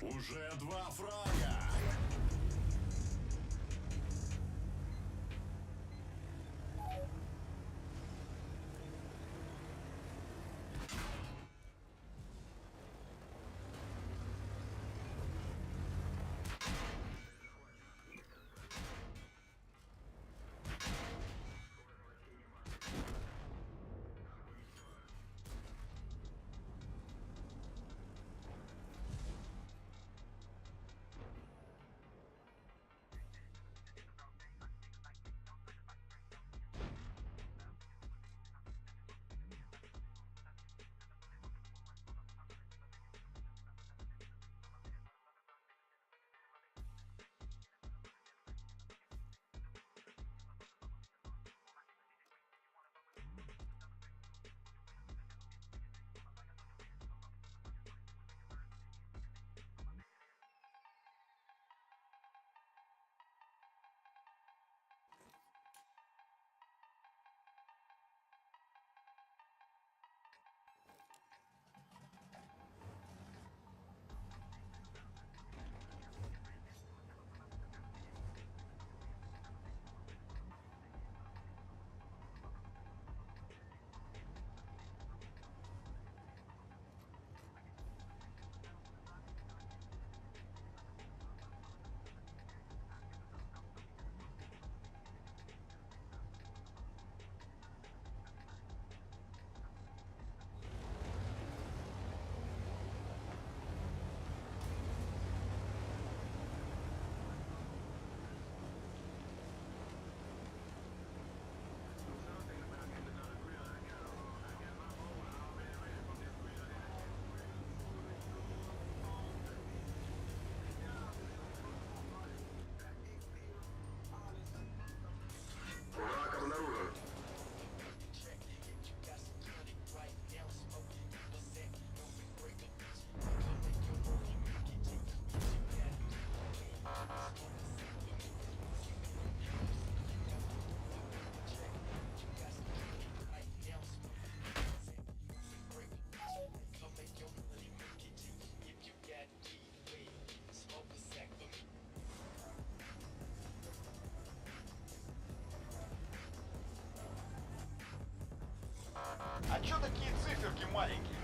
Уже два фрага. Враг обнаружен. А чё такие циферки маленькие?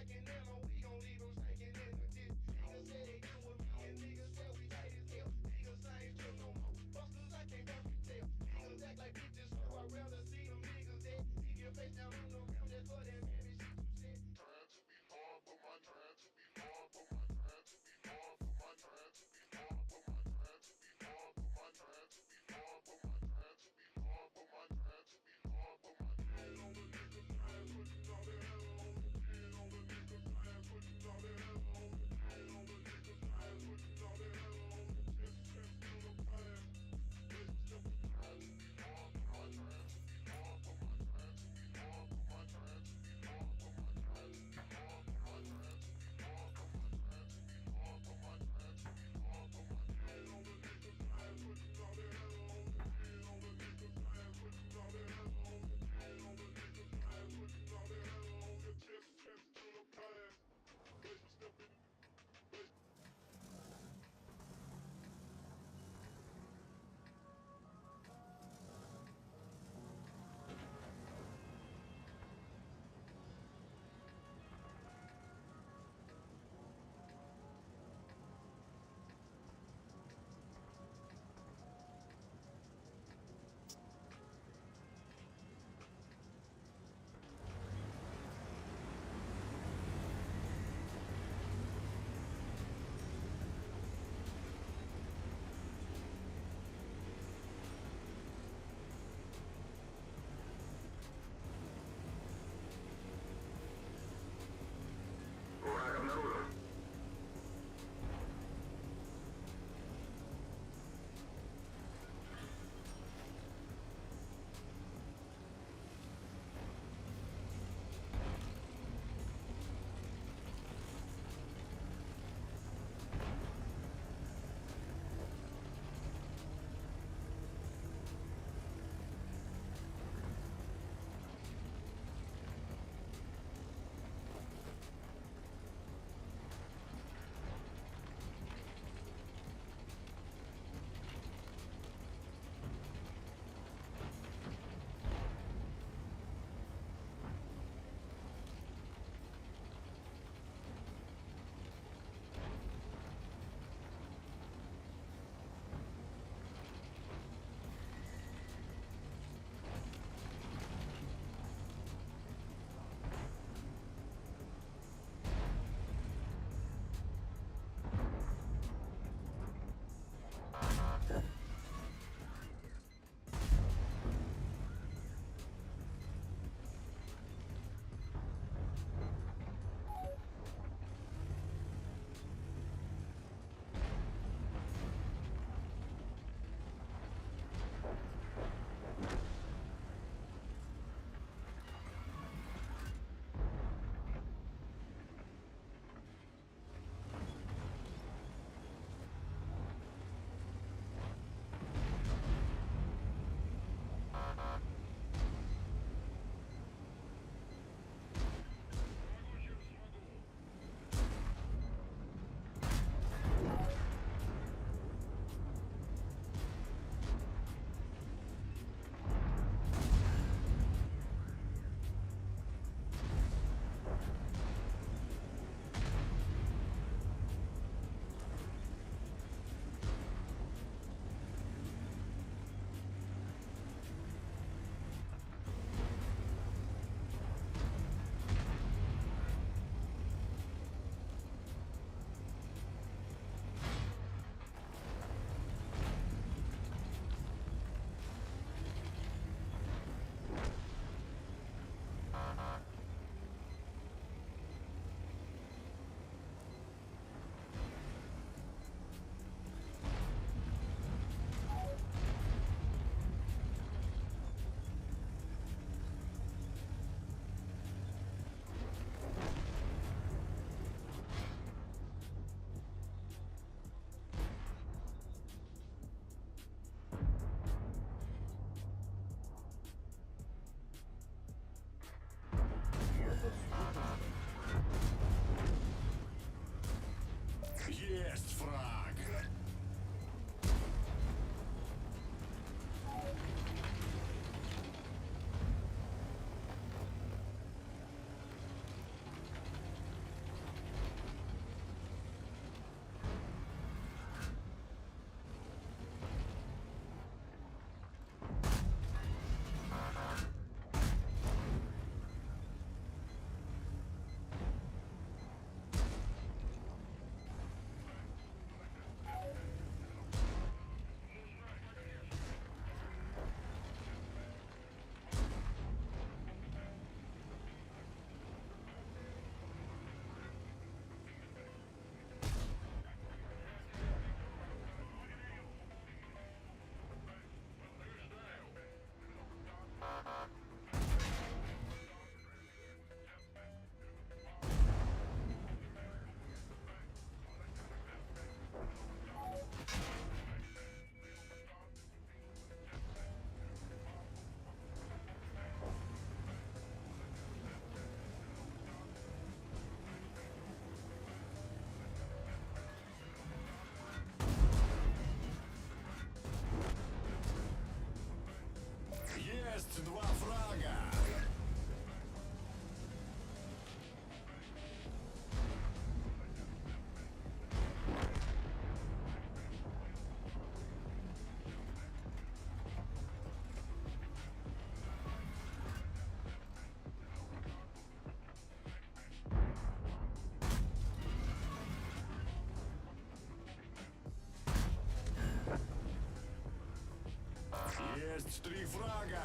packing ammo, we gon' leave them stinking in the ditch. Niggas say they do with me, and niggas say we tight as hell. Niggas I ain't trip no more. Busters, I can't help you tell. Niggas act like bitches, so I'd rather see them niggas dead. Keep your face down on the ground, that's for that baby shit you said. Trying to be hard, but my trying to be hard, but my trying to be hard, but my trying to be hard, but my trying to be hard, but my trying to be hard, but my trying to be hard, but my trying to be hard, but my hand on the nigga, trying putting all that hell on the hand on the nigga. Есть 3 фрага.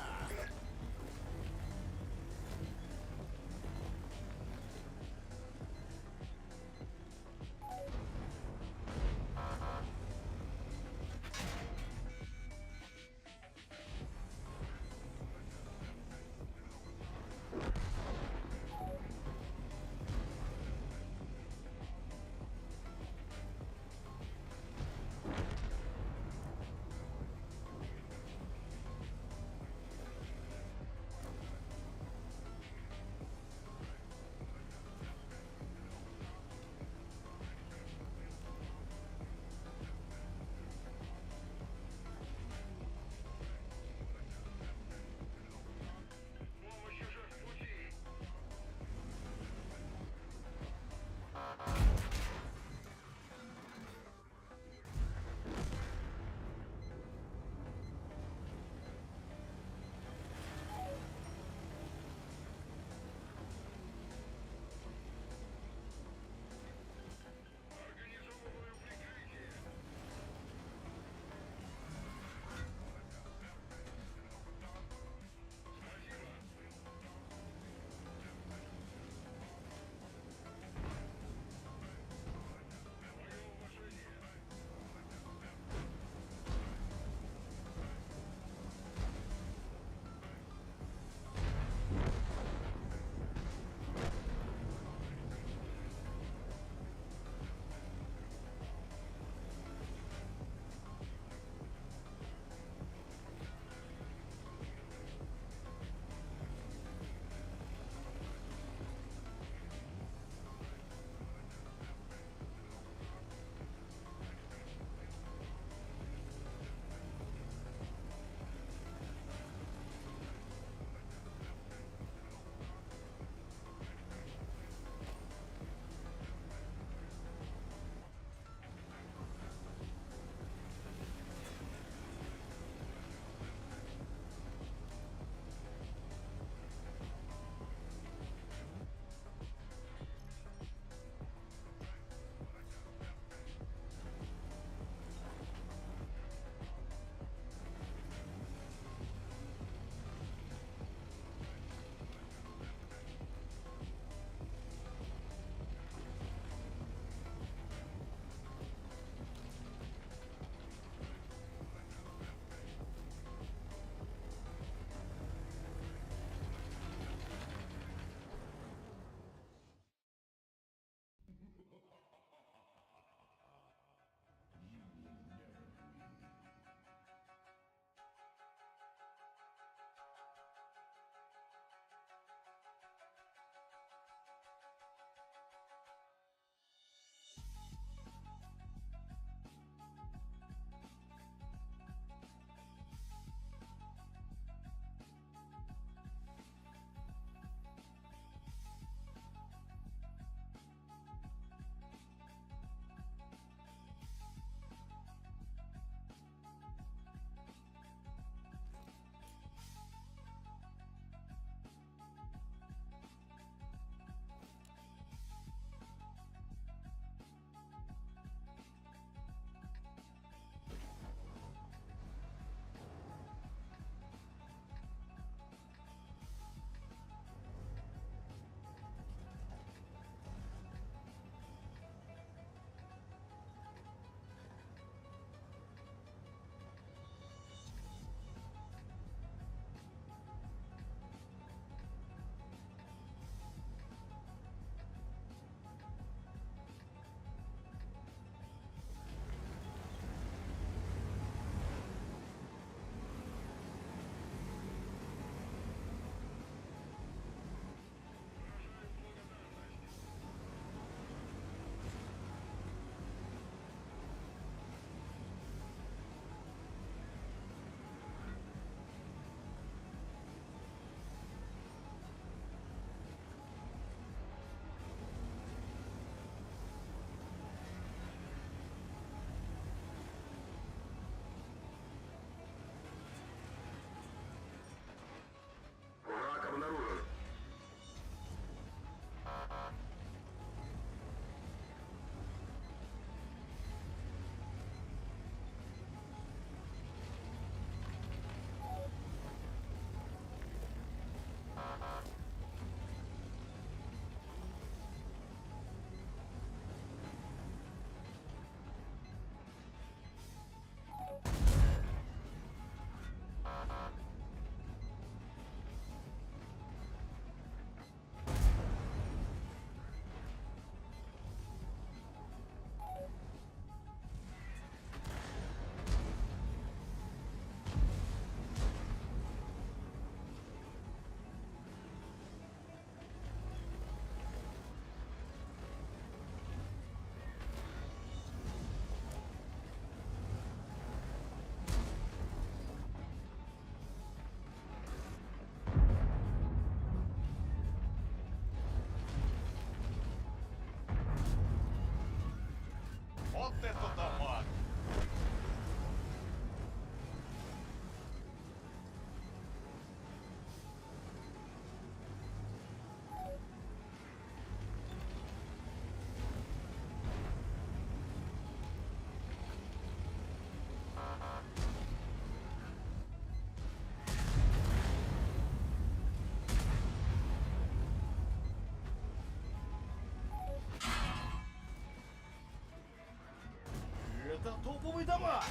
Топовые дома!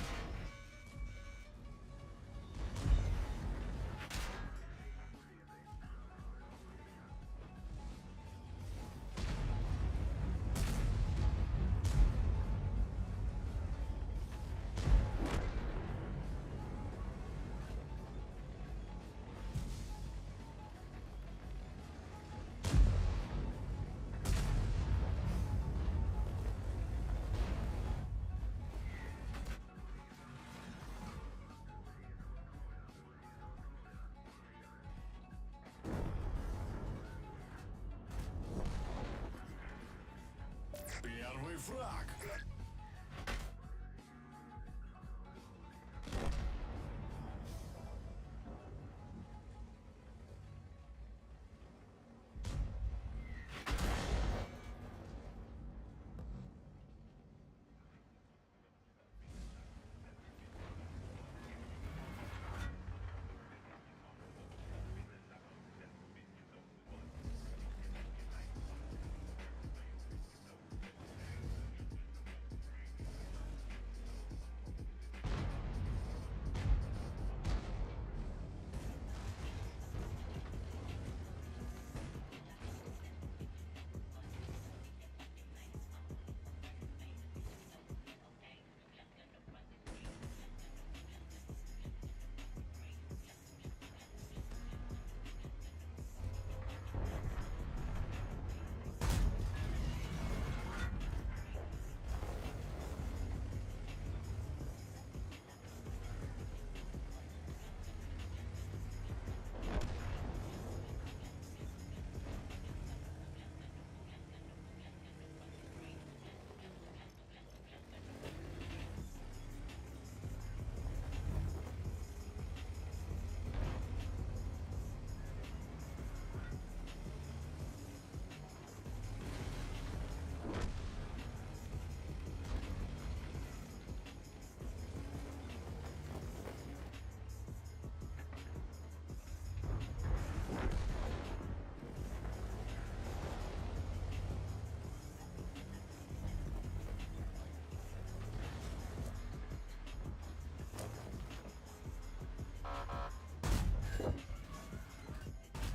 Первый фраг.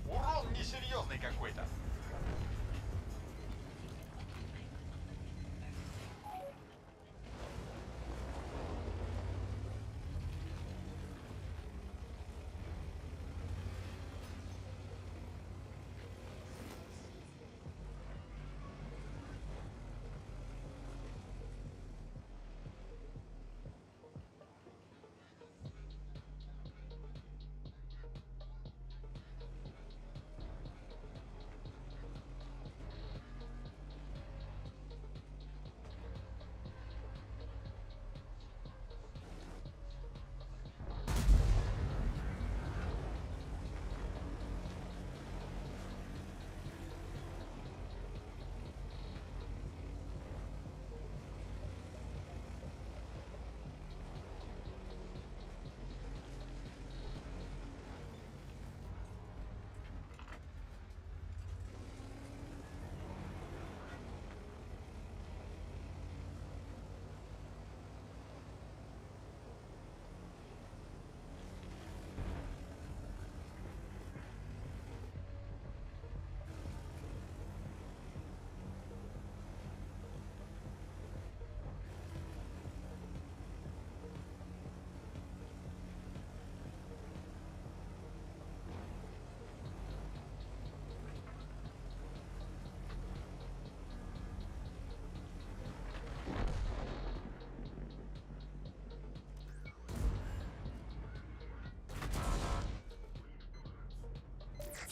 Урон несерьезный какой-то.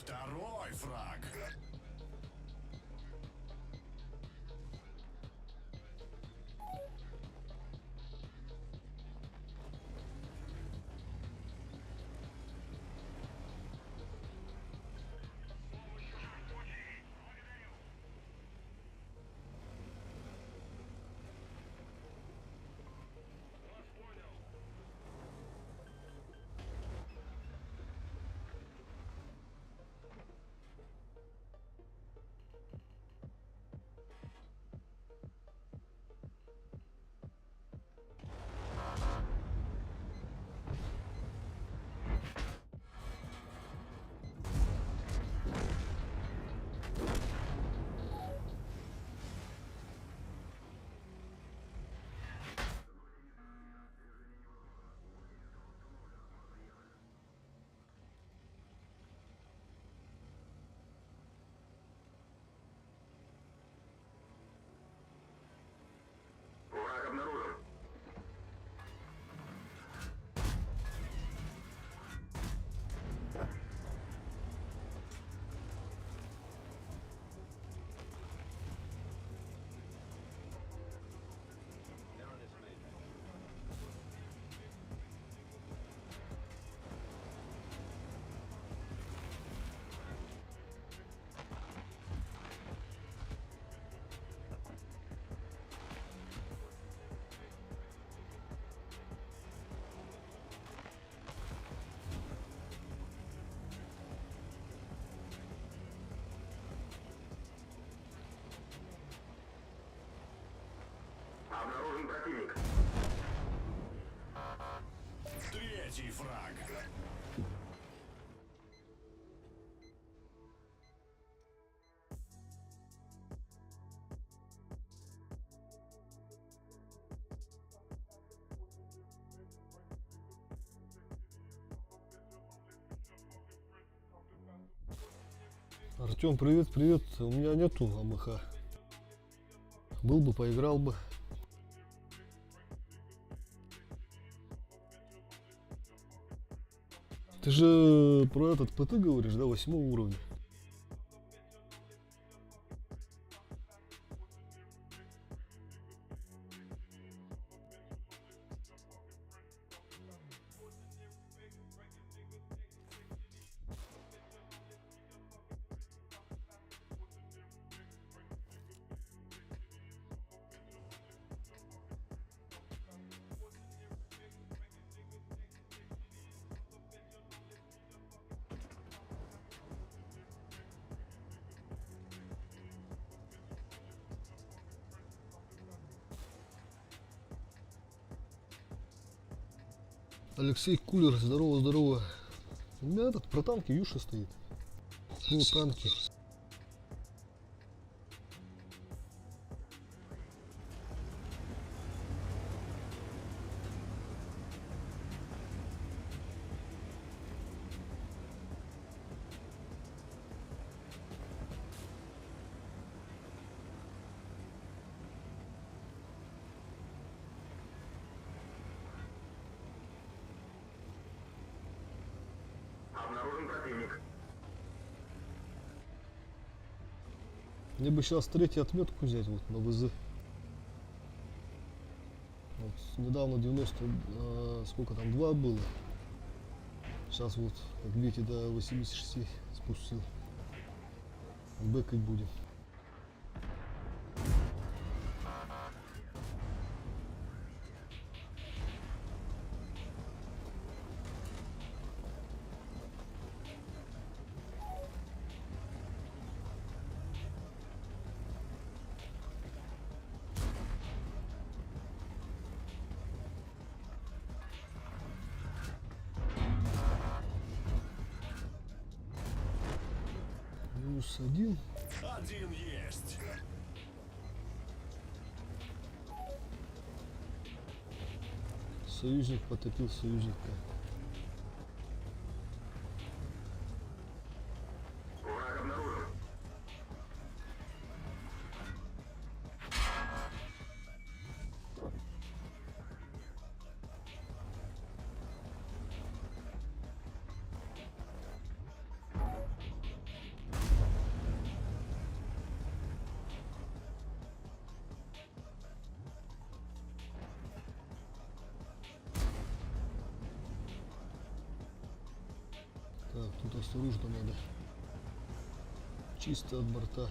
Второй фраг. Третий фраг. Артем, привет, привет. У меня нету АМХ. Был бы, поиграл бы. Ты же про этот ПТ говоришь, да, 8 уровня? Алексей Кулер, здорово, здорово. У меня этот про танки Юша стоит. Ну, танки. Обнаружен противник. Мне бы сейчас третью отметку взять вот на ВЗ. Вот, недавно 90, сколько там, 2 было. Сейчас вот, как видите, до 86 спустил. Бэкать будем. Минус 1. Один есть. Союзник потопил союзника. Враг обнаружен. Так, тут осторожно надо. Чисто от борта.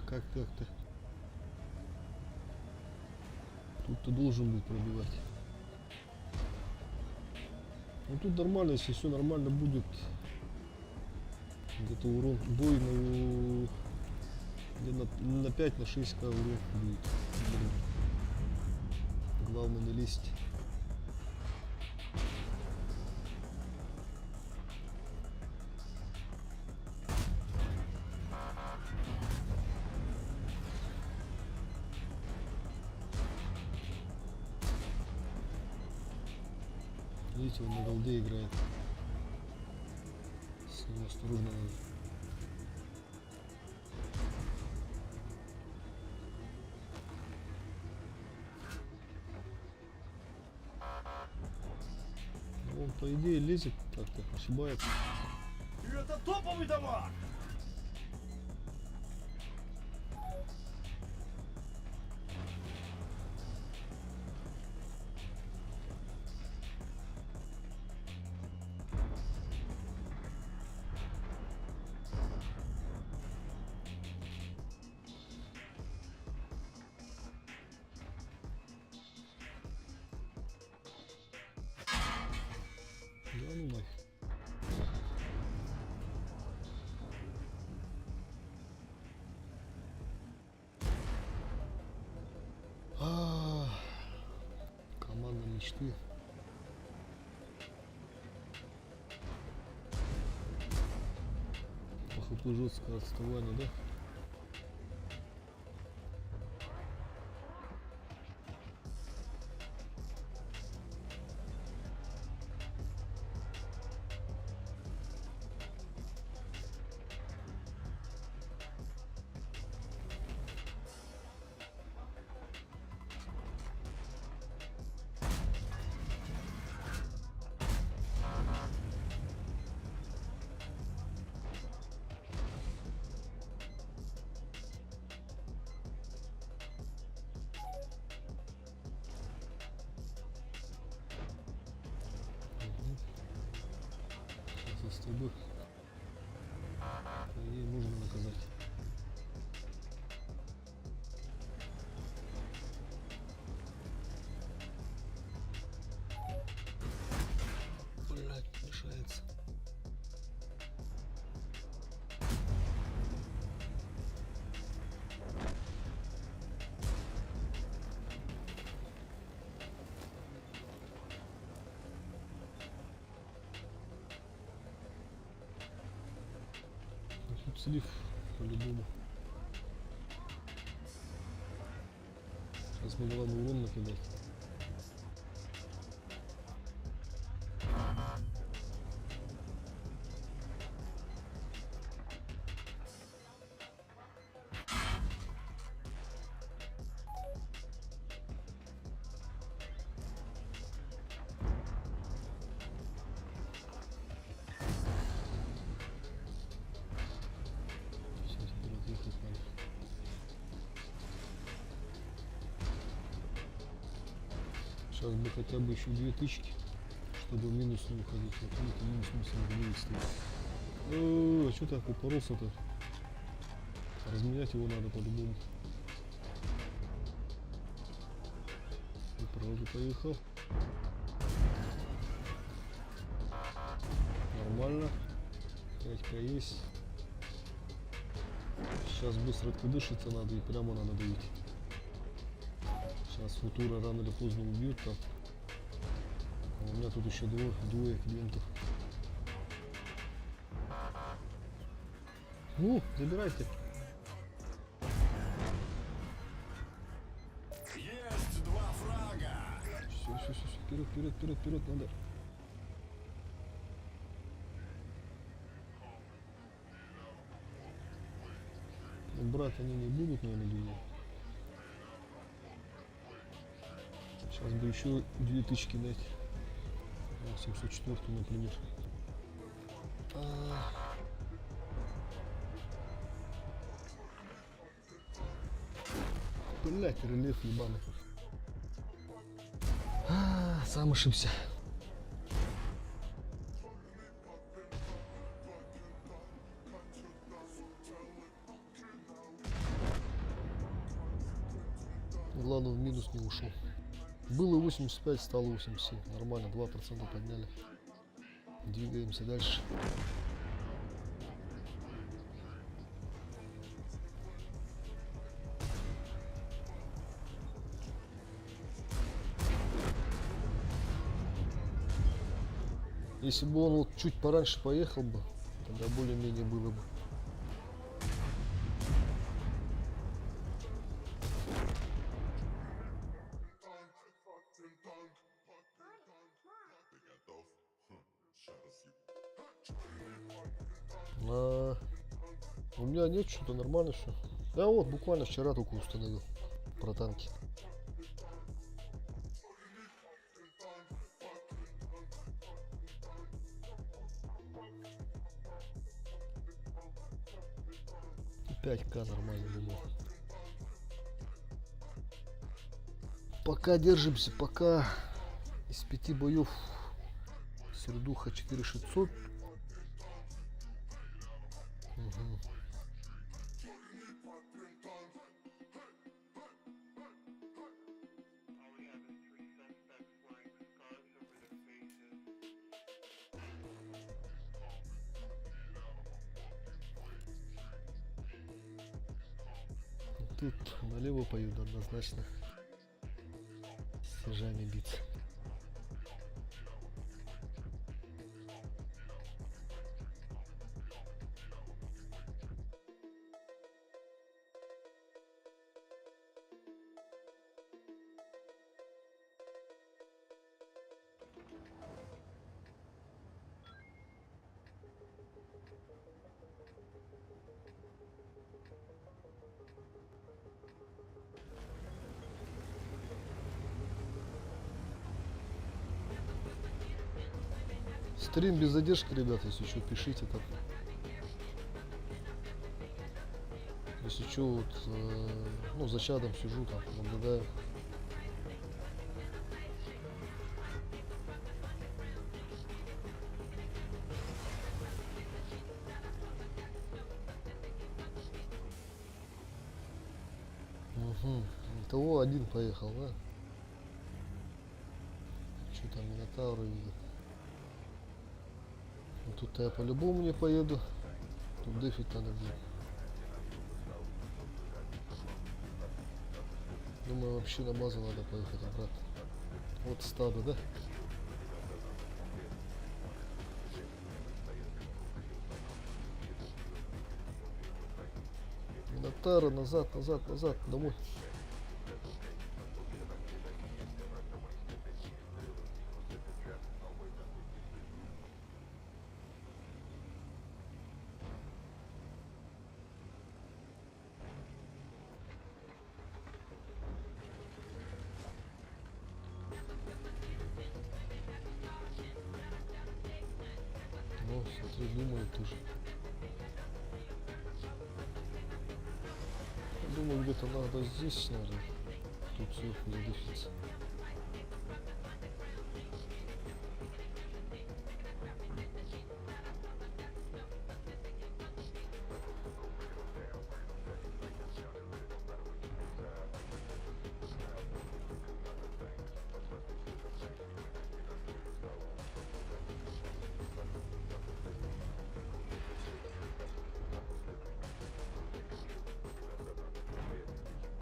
Как так-то? Тут ты должен был пробивать. Ну тут нормально, если все нормально будет. Где-то урон бой на 5-6 урон будет. Главное не лезть. Видите, он на голде играет. С ним осторожно надо. Ну, он по идее лезет, как-то ошибается. Это топовый дамаг! 4. По ХП жесткое отставание, да? Сейчас с тобой. Ей можно наказать. Блять, мешается. Тут слив по-любому. Сейчас мы главное урон накидать. Сейчас вперед ехать надо. Сейчас бы хотя бы еще 2 тычки, чтобы в минус не уходить. Вот видите, минус 79 стоит. А что так упоролся-то? Разменять его надо по-любому. И правда поехал. Нормально. 5к есть. Сейчас быстро откудышиться надо и прямо надо давить. Сейчас футура рано или поздно убьют там. А у меня тут еще двое клиентов. Ну, забирайте. Есть 2 фрага. Все, вперед, надо. Ну, брать они не будут, наверное, думаю. Сейчас бы еще 2 тычки дать. 704, например. Блять, рельеф ебаный. Сам ошибся. Главное, в минус не ушел. Было 85, стало 87. Нормально, 2% подняли. Двигаемся дальше. Если бы он вот чуть пораньше поехал бы, тогда более-менее было бы. У меня нет, что-то нормально все. Я вот буквально вчера только установил про танки. И 5к нормально думаю. Пока держимся, пока из 5 боев сердуха 4600. Угу. Тут налево поеду однозначно. С ежами биться. Стрим без задержки, ребята, если что, пишите там. Если что, вот, ну, за чадом сижу, там, наблюдаю. Угу. Того один поехал, да? Что там, Минотавры видят? Ну, тут-то я по-любому не поеду. Тут дефить надо будет. Думаю, вообще на базу надо поехать обратно. Вот стадо, да? Минотавры, назад, назад, назад, домой. Ну, смотри, думаю тоже. Думаю, где-то надо здесь, наверное. Тут сверху задефиться.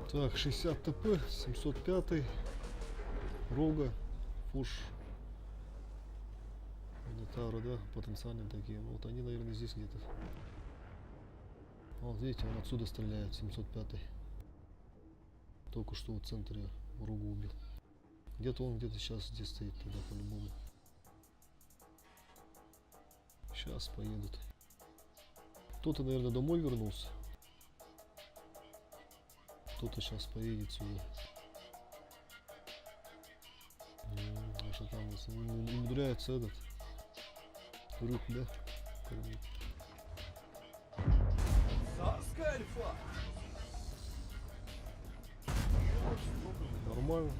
Так, 60 ТП, 705, Рога, Фуш, Минотавры, да, потенциальные такие. Вот они, наверное, здесь где-то. Вот видите, он отсюда стреляет, 705. Только что в центре Рогу убил. Где-то он где-то сейчас здесь стоит тогда по-любому. Сейчас поедут. Кто-то, наверное, домой вернулся. Кто-то сейчас поедет сюда. А что там умудряется этот рыб, да? Кормить. Царская альфа. Нормально.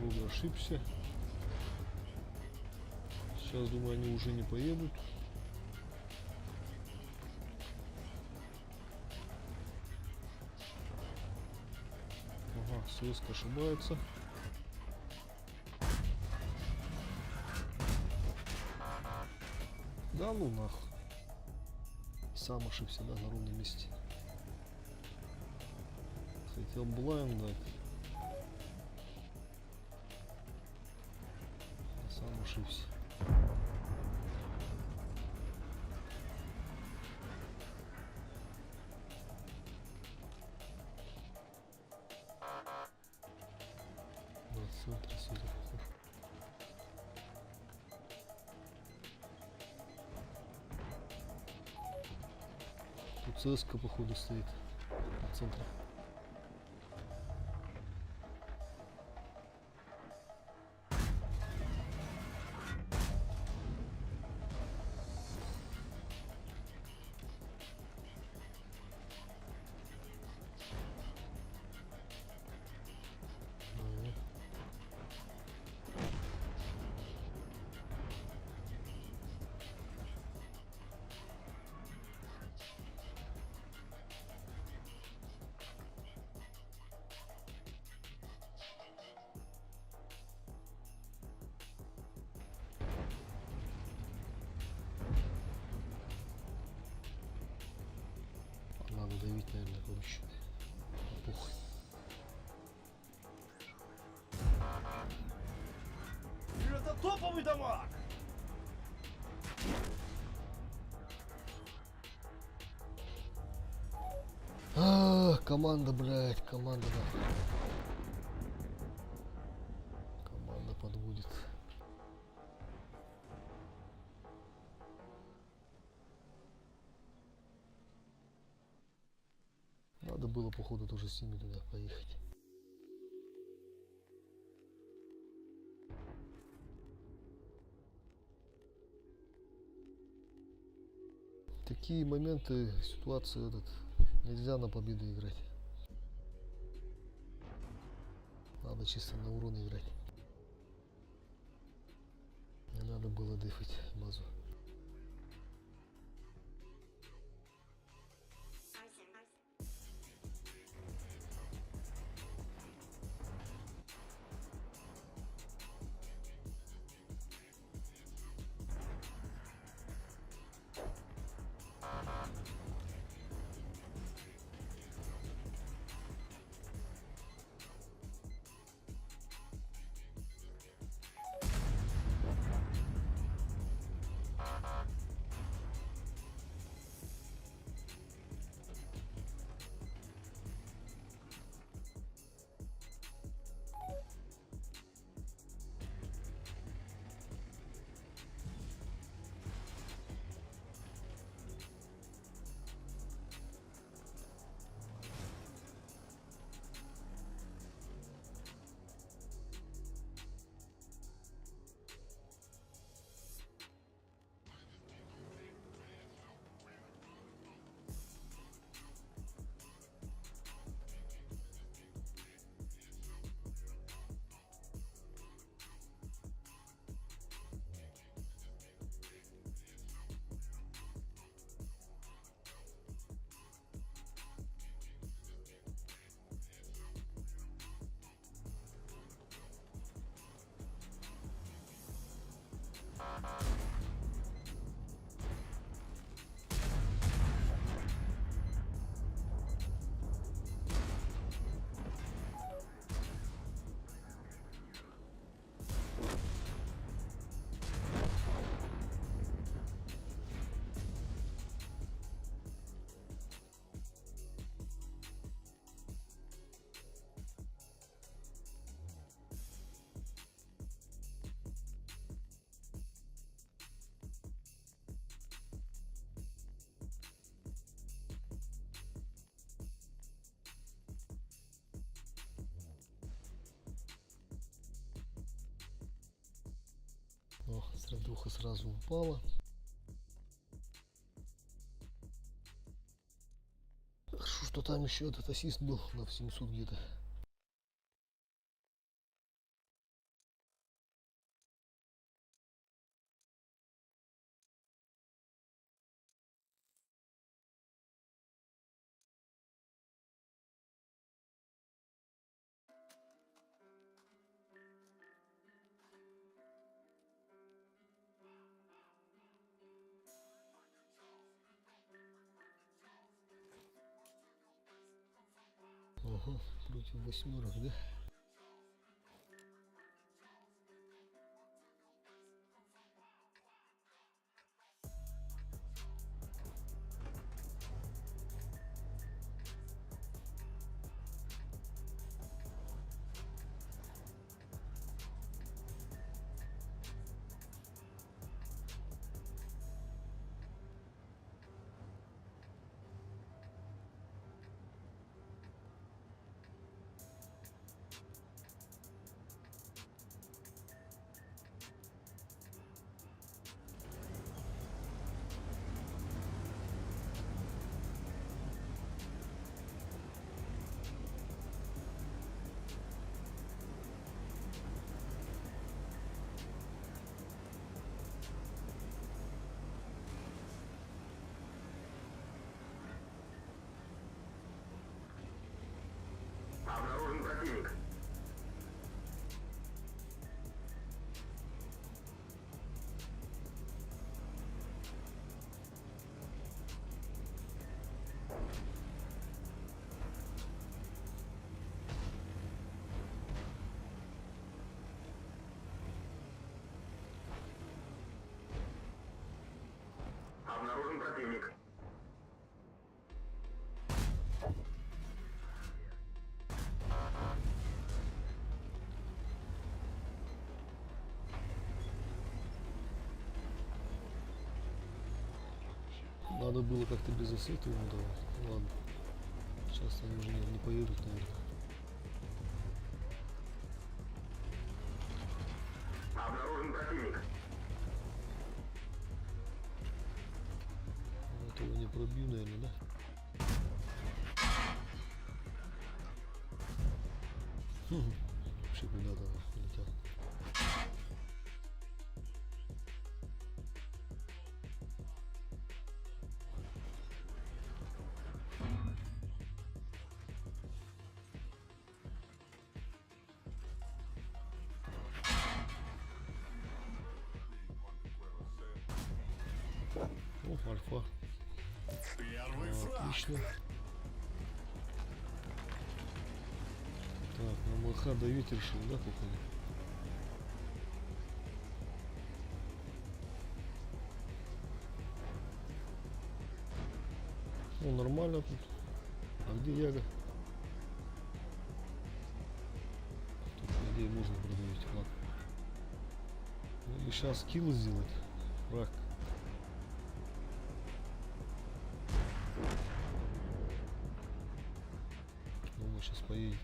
Рога ошибся. Сейчас, думаю, они уже не поедут. Ага, ССК ошибается. Да ну нахуй. Сам ошибся, да, на ровном месте. Хотел блайнд дать. А сам ошибся. Да, в центре сидит. Тут ЦСК походу стоит в центре. Надо давить, наверное, короче. Похуй. И это топовый дамаг. Команда, блядь, команда нахуй. Команда подводит. Надо было, походу, тоже с ними туда. туда, поехать. такие моменты, ситуации нельзя на победу играть. Надо чисто на урон играть. Не надо было дефать базу. О, стрельбуха сразу упала. Хорошо, что там еще этот ассист был на 700 где-то. Ага, против восьмерок, да? Обнаружен противник. Обнаружен противник. Надо было как-то без ассета ему давать. Ладно. Сейчас они уже не поедут, наверное. Обнаружен противник. Этого пробью, наверное, да? Вообще куда-то полетел. О, альфа. Первый фраг. Отлично. Так, на МХ давить решил, да, походу? О, нормально тут. А где Яга? Тут, по идее, можно продавить. Ладно. Ну, или сейчас килл сделать. Фраг. Ну, мы сейчас поедем.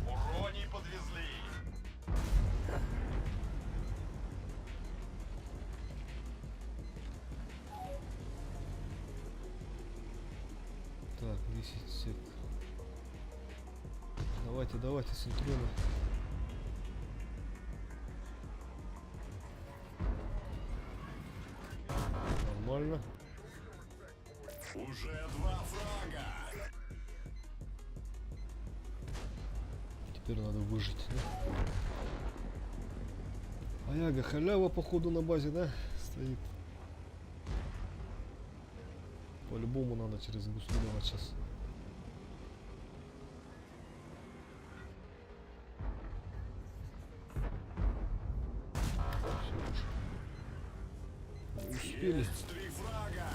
Уроний подвезли. Так, 10 сек. Давайте, давайте, синхронно. Нормально. Уже 2 фрага. Теперь надо выжить, да? А Яга халява походу на базе, да? Стоит. По-любому надо через гусу давать сейчас. Все уже. Успели. Есть 3 фрага.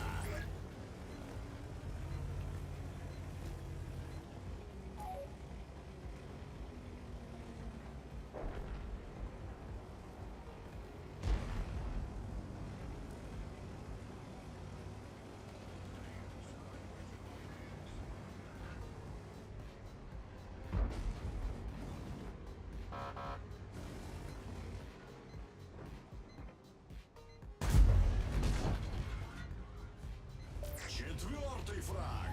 Четвертый фраг.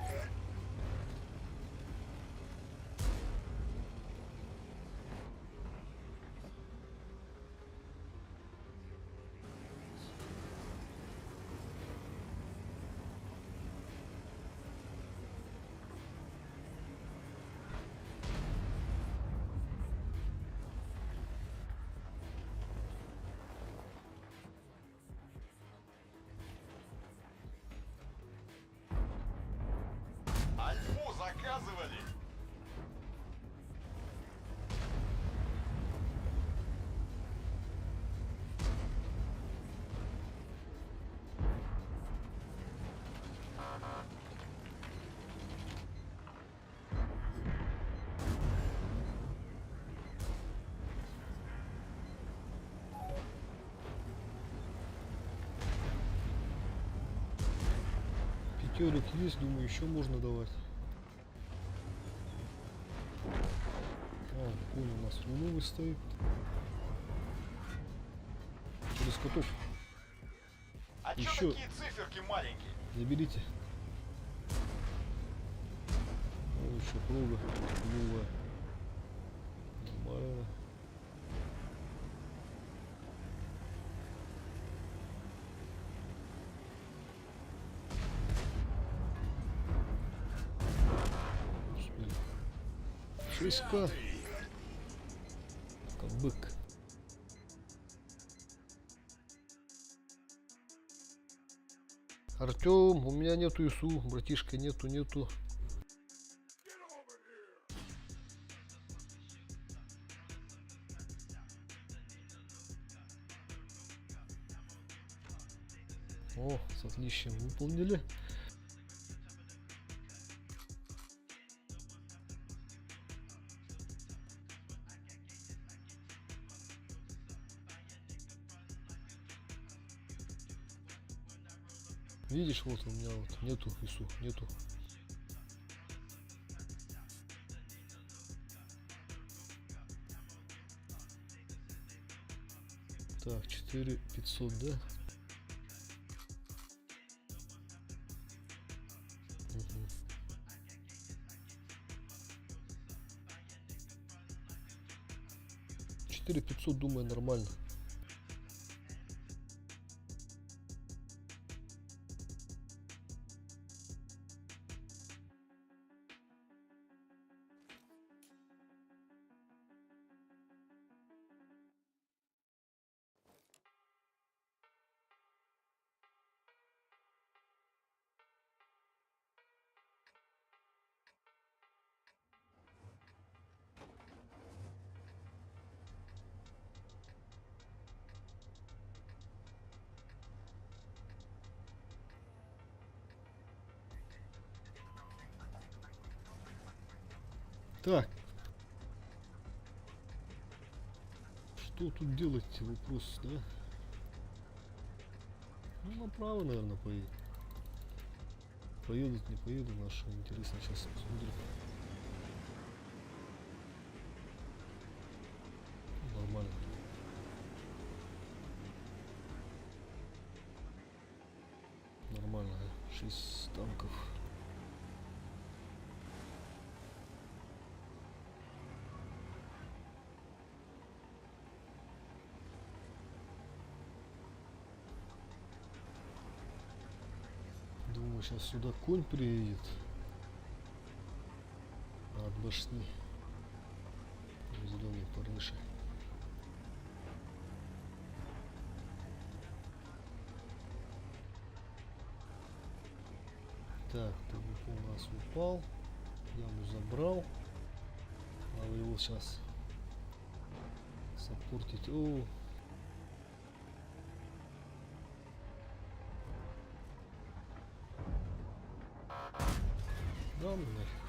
Альфу заказывали. Пятерик есть, думаю, еще можно давать. А, конь у нас луновый стоит. Через котов. А Еще. чё такие циферки маленькие? Заберите. О, еще круга. Новая. Нормально. Успели. 6К. Как бык. Артем, у меня нету ИСУ, братишка, нету. О, с отличием выполнили. Видишь, вот у меня вот нету ИСУ, нету. Так, 4500, да? 4500, думаю, нормально. Так. Что тут делать? Вопрос, да? Ну, направо, наверное, поедет. Поедут, не поедут наши. Интересно, сейчас посмотрим. Нормально. Нормально. 6 танков. Думаю, сейчас сюда конь приедет от башни. Зеленый парниша. Так, ТВП у нас упал. Я его забрал. Надо его сейчас саппортить. О! Да, ну нафиг.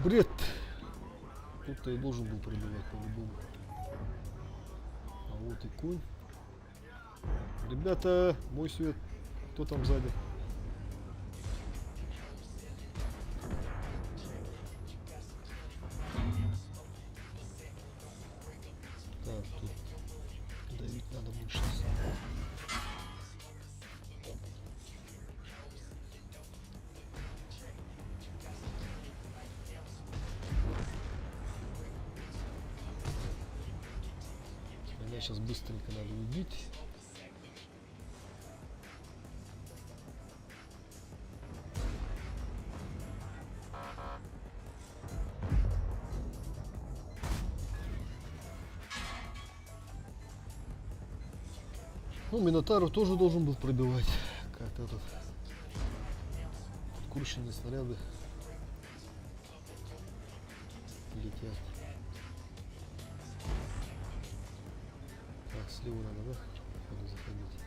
Бред! Тут-то я должен был пробивать по-любому. А вот и конь. Ребята, мой свет. Кто там сзади? Так, тут давить надо больше. Меня сейчас быстренько надо убить. Ну, Минотавр тоже должен был пробивать. Как-то тут куршины, снаряды летят. Так, слева надо, да? Надо заходить.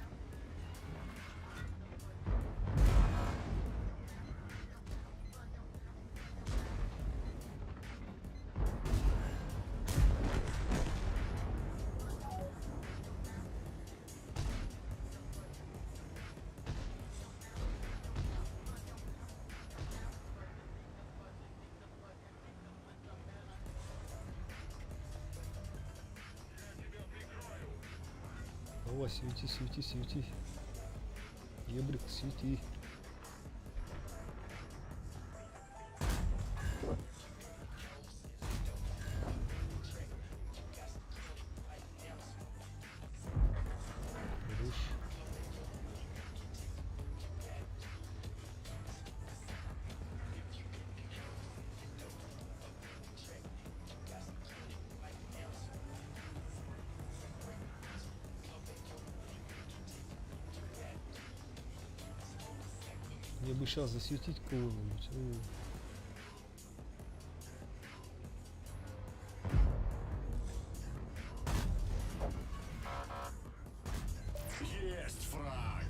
Давай, свети, свети, свети. Ебрик, свети. Хорош. Мне бы сейчас засветить кого-нибудь. Есть фраг.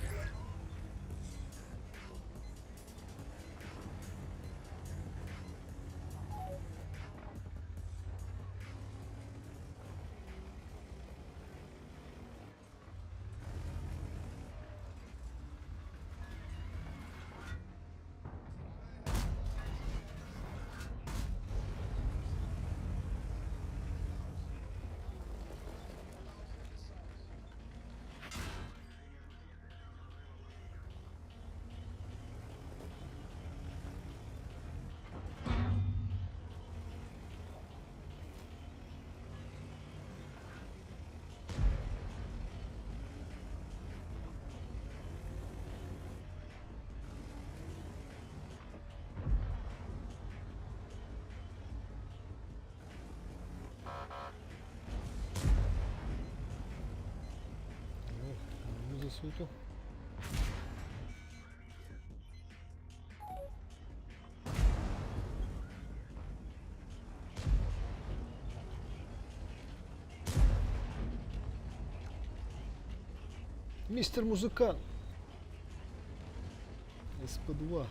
засвету. Мистер Музыкант. СП-2.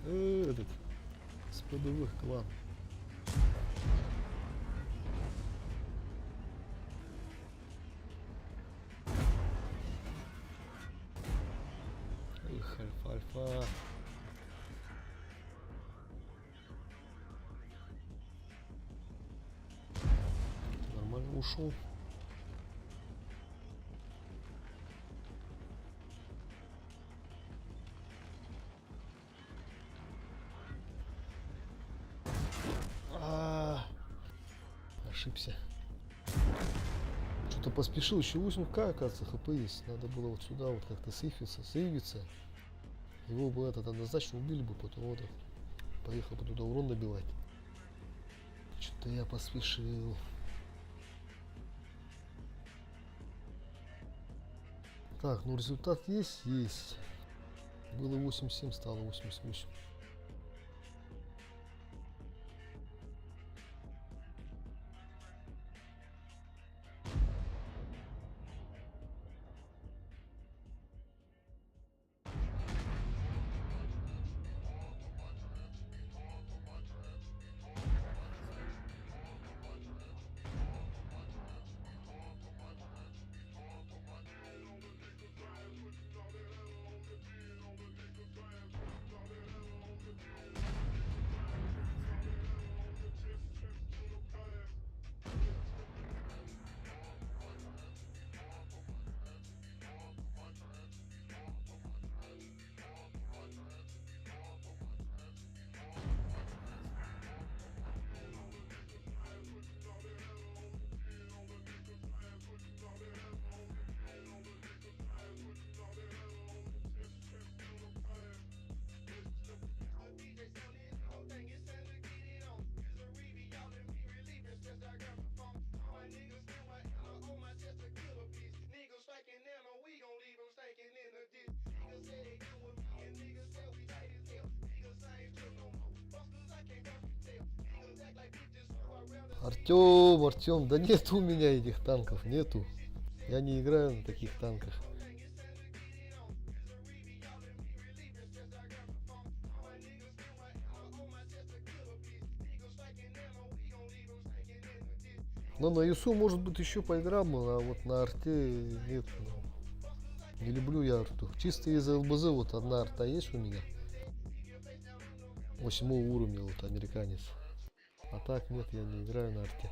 Этот. СП-2 клан. Эх, альфа-альфа. Нормально ушел. Ошибся. Что-то поспешил, еще 8К, оказывается, хп есть. Надо было вот сюда вот как-то сейвиться. Его бы этот однозначно убили бы, потом вот поехал бы туда урон набивать. Что-то я поспешил. Так, ну результат есть? Есть. Было 87, стало 88. Артем, да нет у меня этих танков, нету. Я не играю на таких танках. Но на ЮСУ, может быть, еще поиграл бы, а вот на арте нет. Не люблю я арту. Чисто из ЛБЗ вот одна арта есть у меня. 8 уровня, вот американец. А так нет, я не играю на арте.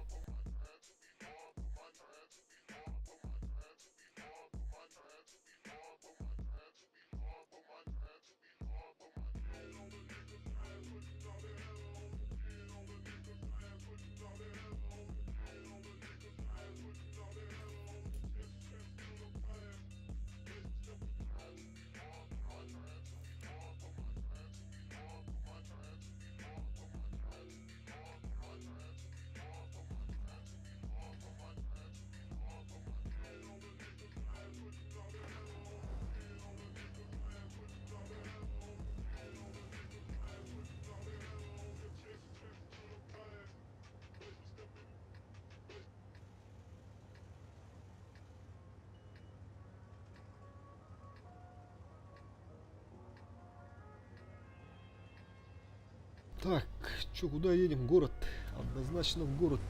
Так, чё, куда едем? Город. Однозначно в город.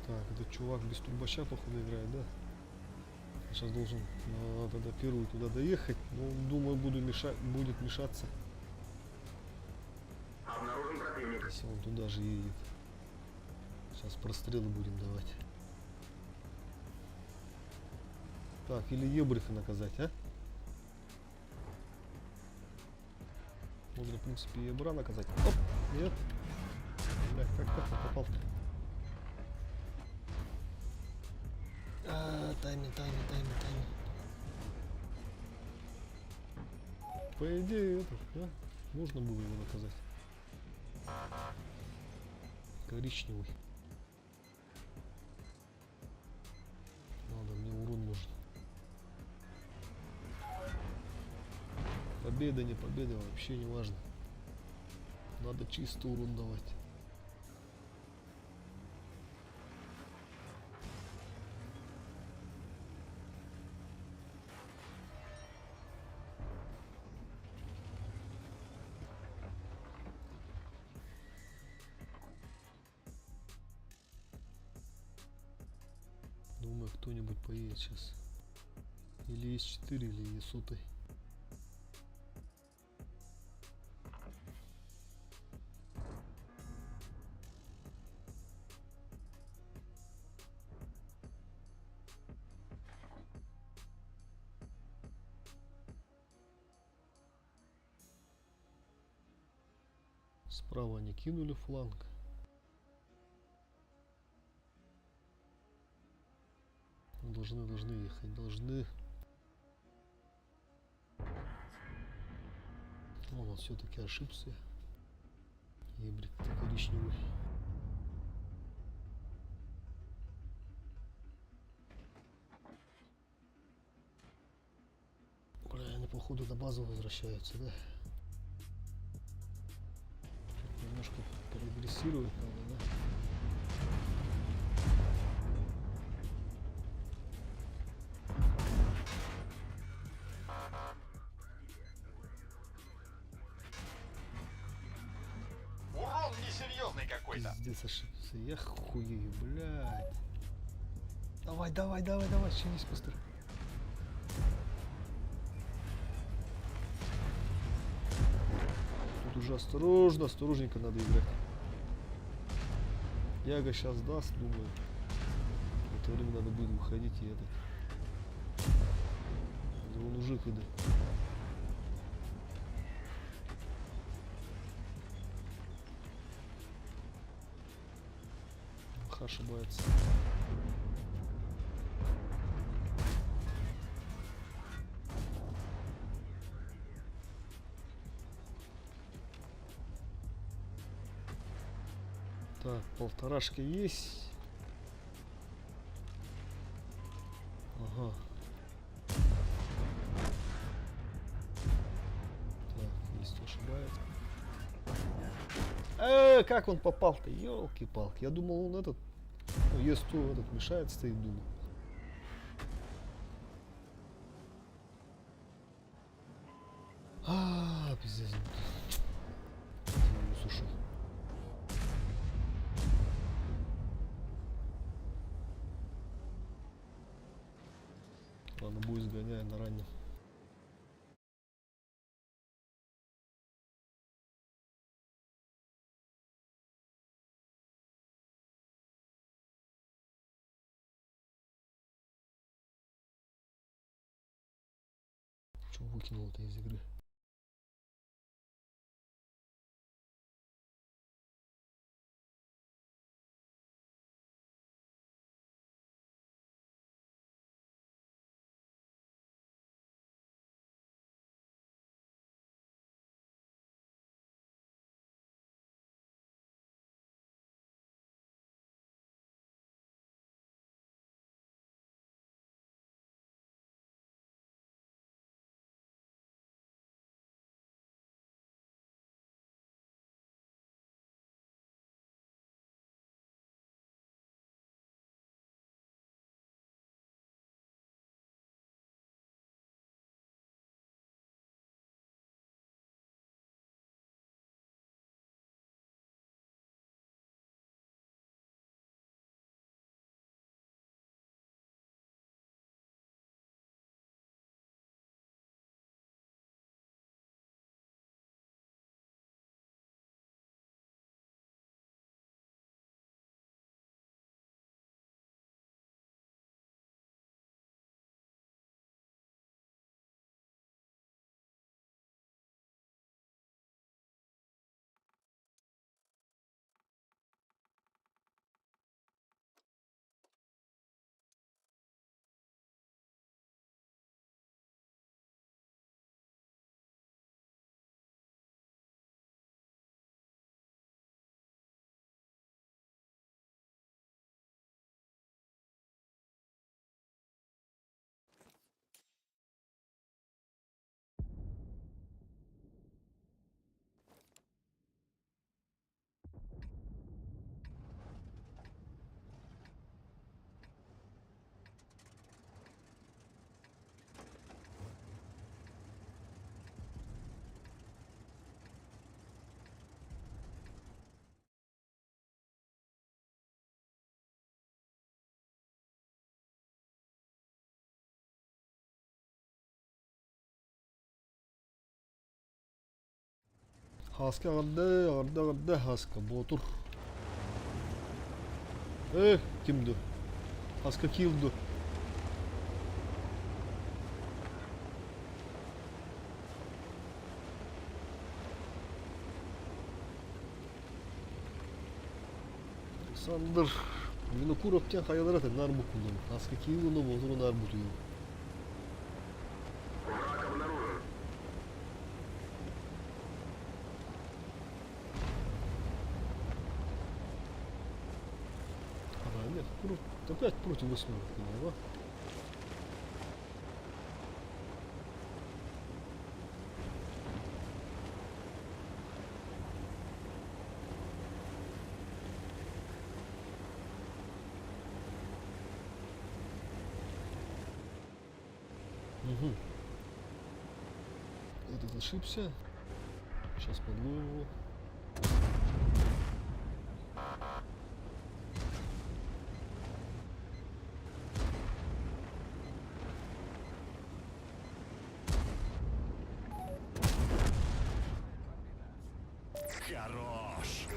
Так, этот чувак без трубача, походу, играет, да? Сейчас должен тогда первый туда доехать. Но, думаю, будет мешаться. Обнаружен противник. Если он туда же едет. Сейчас прострелы будем давать. Так, или Ебриха наказать, а? Можно, в принципе, Ебра наказать. Оп, нет. Бля, как попал-то? Тайминг. По идее, это, да? Можно было его наказать. коричневый. Ладно, мне урон нужен. Победа, не победа, вообще не важно. Надо чисто урон давать. Думаю, кто-нибудь поедет сейчас. Или С4, или Е100. Справа они кинули фланг. Должны ехать, должны. Он все-таки ошибся. Ебрик коричневый. Бля, они походу на базу возвращаются, да? Чуть немножко прогрессировать надо, да? Урон несерьезный какой-то. Пиздец, ошибся. Я хуею, блядь. Давай, давай, давай, давай, чинись быстро. Тут уже осторожно, осторожненько надо играть. Яга сейчас даст, думаю. В это время надо будет выходить и этот. Он уже когда. Ошибается. Так, полторашки есть. Ага. Так, есть ошибается. Как он попал-то? Ёлки-палки. Я думал, он этот. Ну, Е100 этот мешает, стоит, думал. Пиздец. Слушай. Ладно, будет сгоняя на раннем. Чего выкинул это из игры? Хаска арды хаска ботур. Кимду? Хаска килду. Сандыр. Мені куроптен хаялар атыр, нар букулдum. Хаска килду ботуру нар бутую. Нет, опять против восьмерок, да? Угу. Этот ошибся. Сейчас подлую его. Хорош!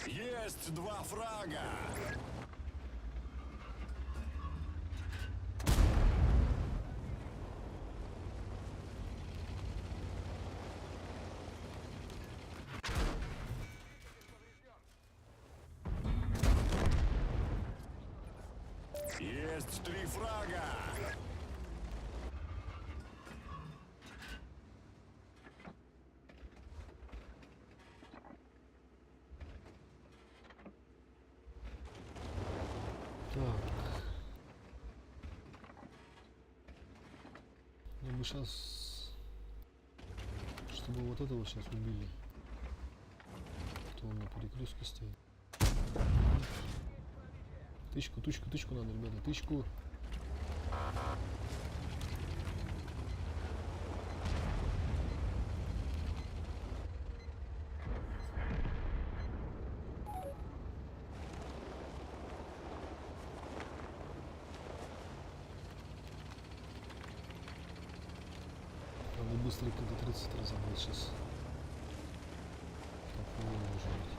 Есть 2 фрага! Есть 3 фрага! Так. Ну мы сейчас, чтобы вот этого сейчас убили, кто на перекрестке стоит. Тычку надо, ребята, тычку. Надо быстренько до 30 разобрать сейчас. Так, не должен быть.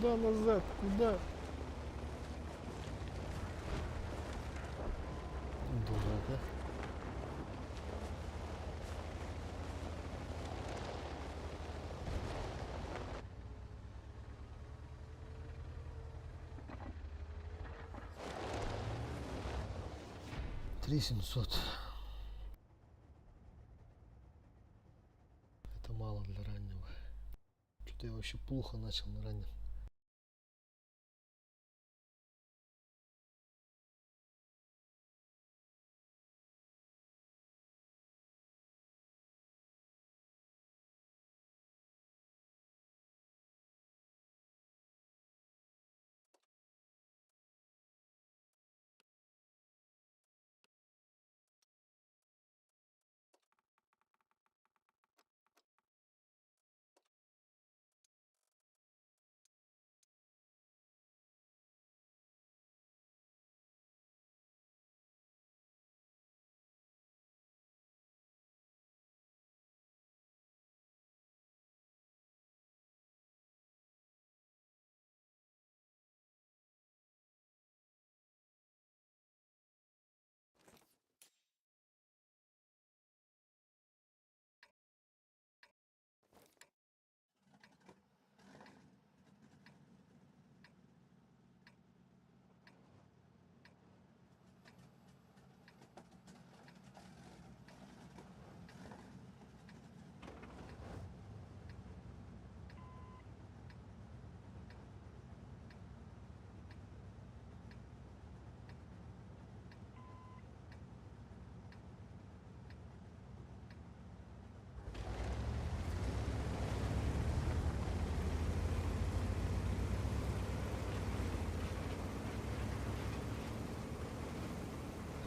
Куда назад? Куда? Дурак, а? 3700. Это мало для раннего. Что-то я вообще плохо начал на раннем.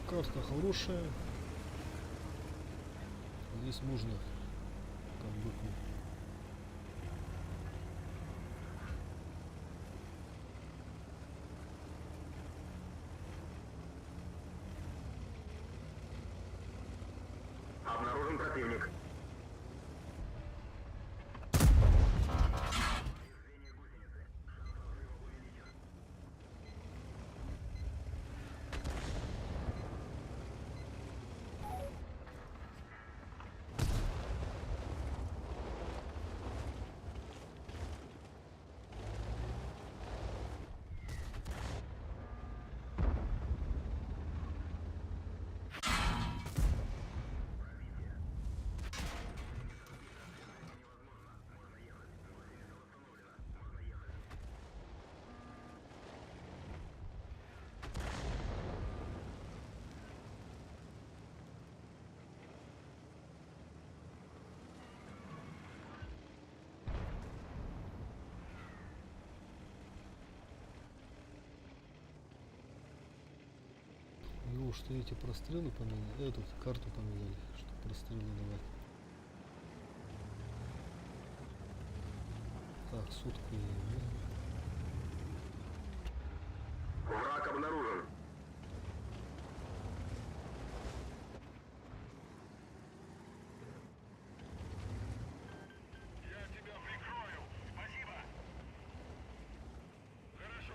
Карта хорошая. Здесь можно как бы Обнаружен противник. его, что эти прострелы поменяли, эту карту поменяли, чтобы прострелы давать. Так, сотку я имею. Враг обнаружен. Я тебя прикрою. Спасибо. Хорошо.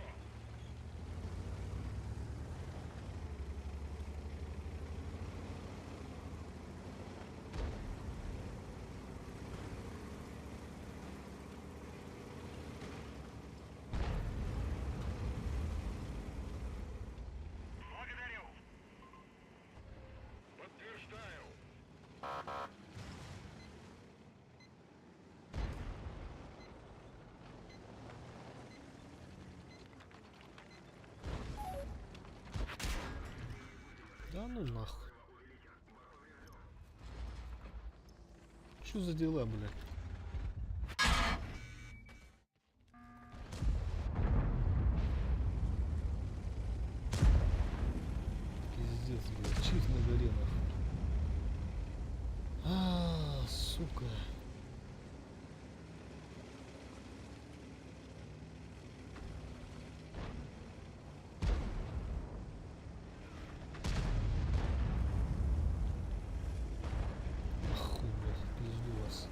Благодарю. Подтверждаю. Да ну нахуй. Что за дела, блядь? Пиздец, блядь. Чиф на горе, нахуй. Сука. Нахуй, блядь, пизду вас.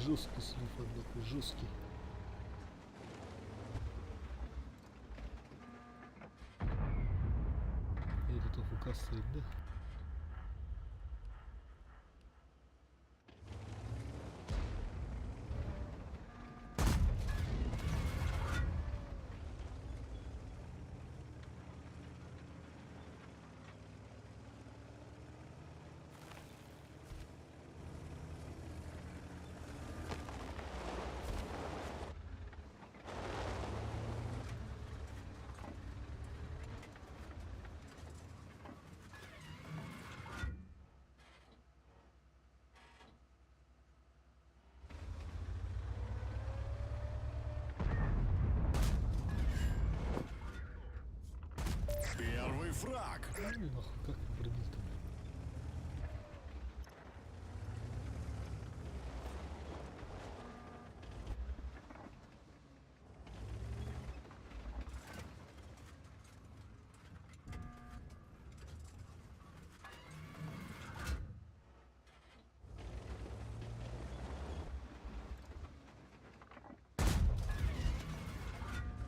Жесткий слив, однако, жесткий. Этот АФК стоит, да? Первый фраг. Ну нахуй, как я пробил-то?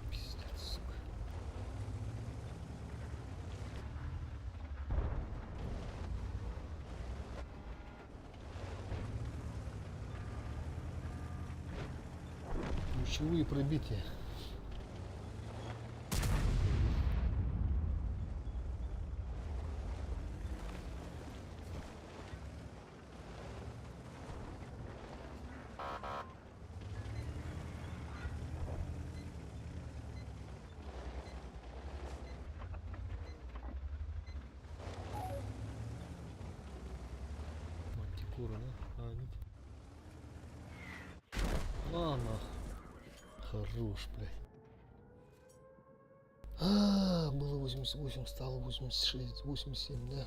Пиздец, сука. Лучевые пробития. Мантикора, да? А, нет. А, нахуй. Хорош, блядь. А, было 88, стало 86, 87, да.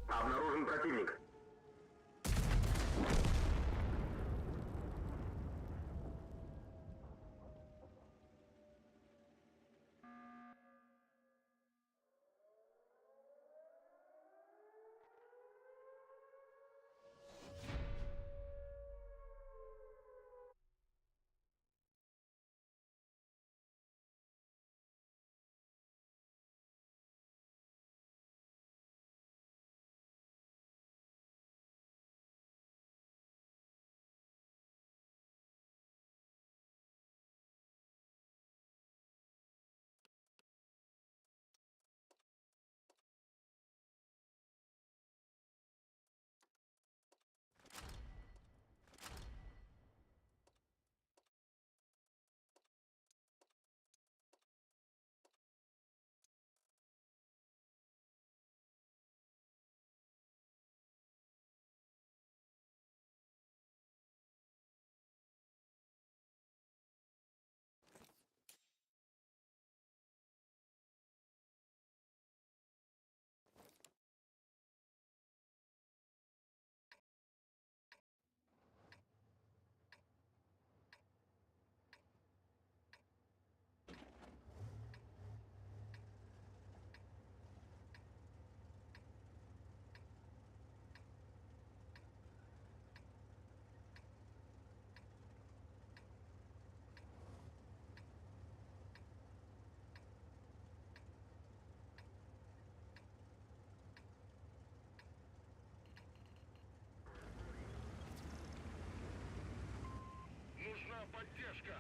Обнаружен противник. Нужна поддержка.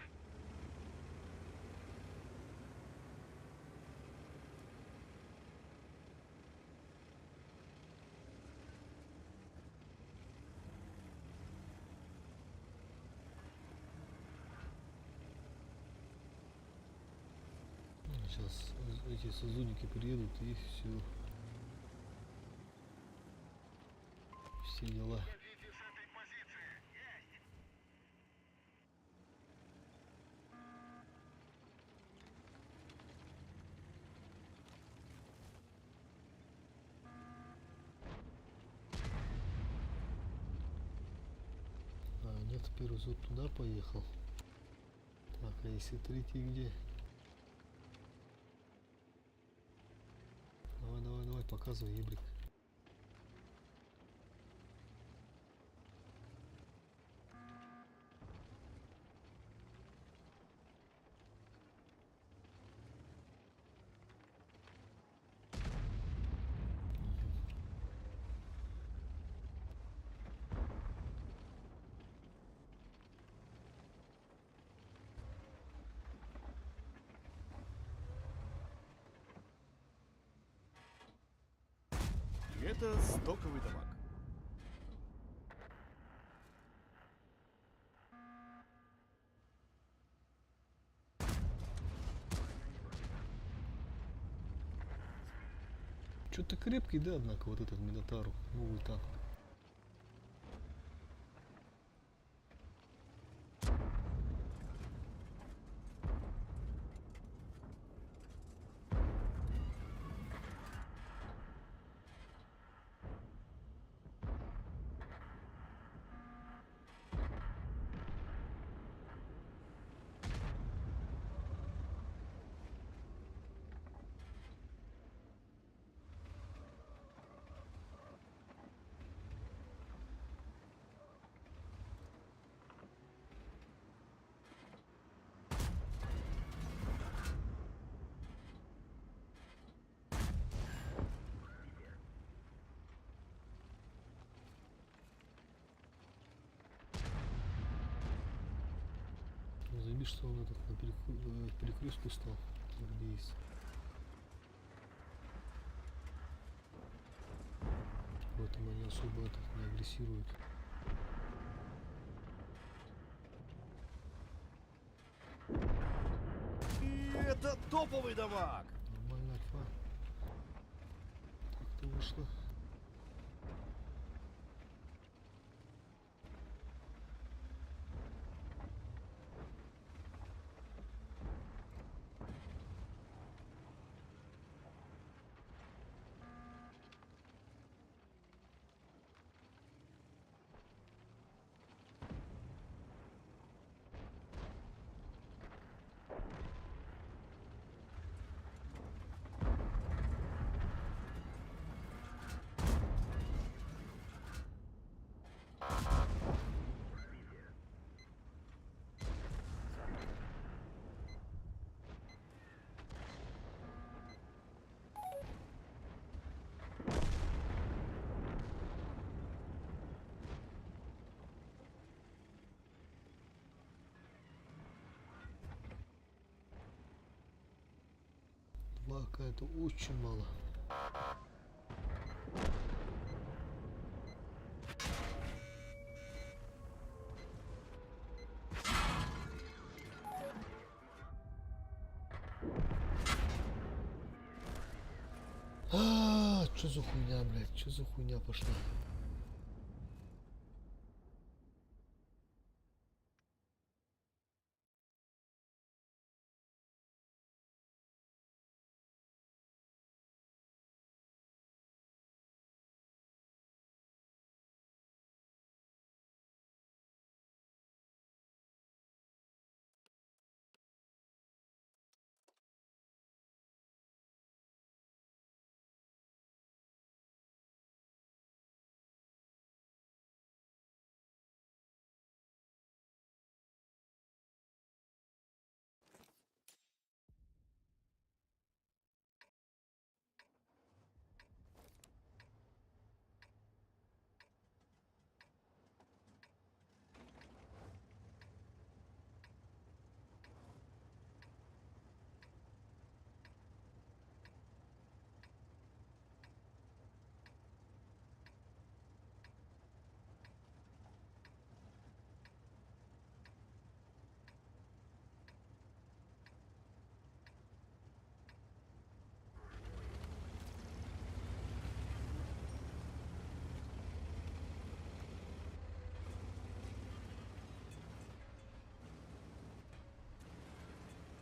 Сейчас эти сазуники приедут и все дела. Уходите с этой позиции. А, нет, первый зод туда поехал. Так, а если третий где? Давай, давай, давай, показывай, ебрик. Это стоковый дамаг. Что-то крепкий, да, однако, вот этот Минотавр. Новый танк. Заби, что он этот на перекрестку стал. Где есть. В этом они особо этот не агрессируют. И это топовый дамаг. Нормально, Альфа. Так-то вышло. Лака это очень мало. Что за хуйня, блядь? Что за хуйня пошла?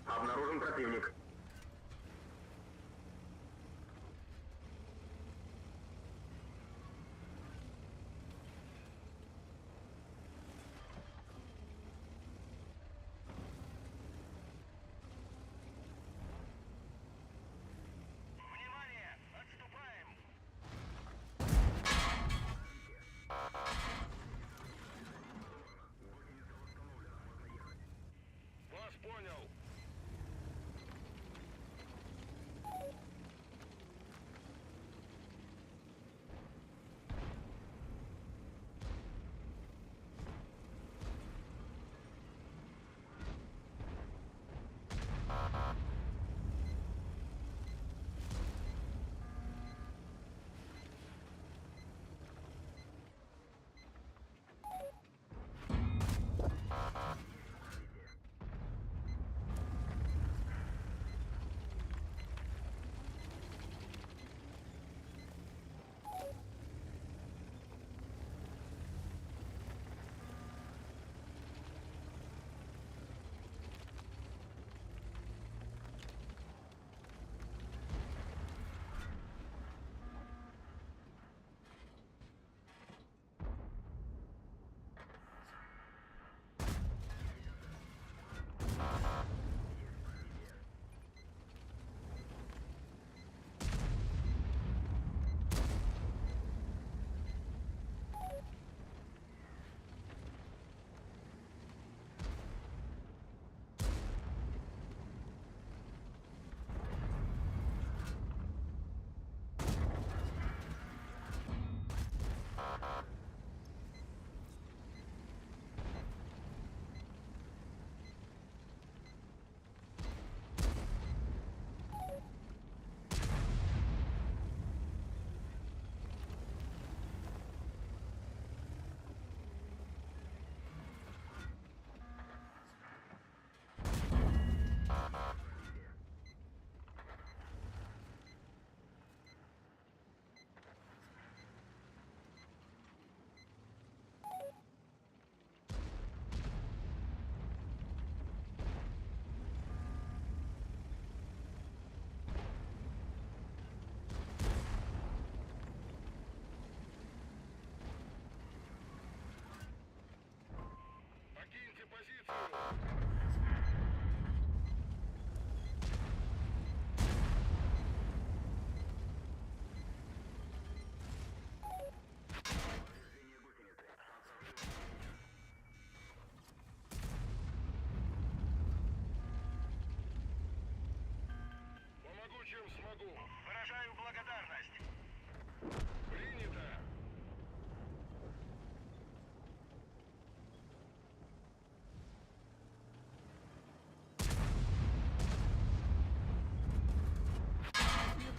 Обнаружен противник. Внимание! Отступаем! Вас понял.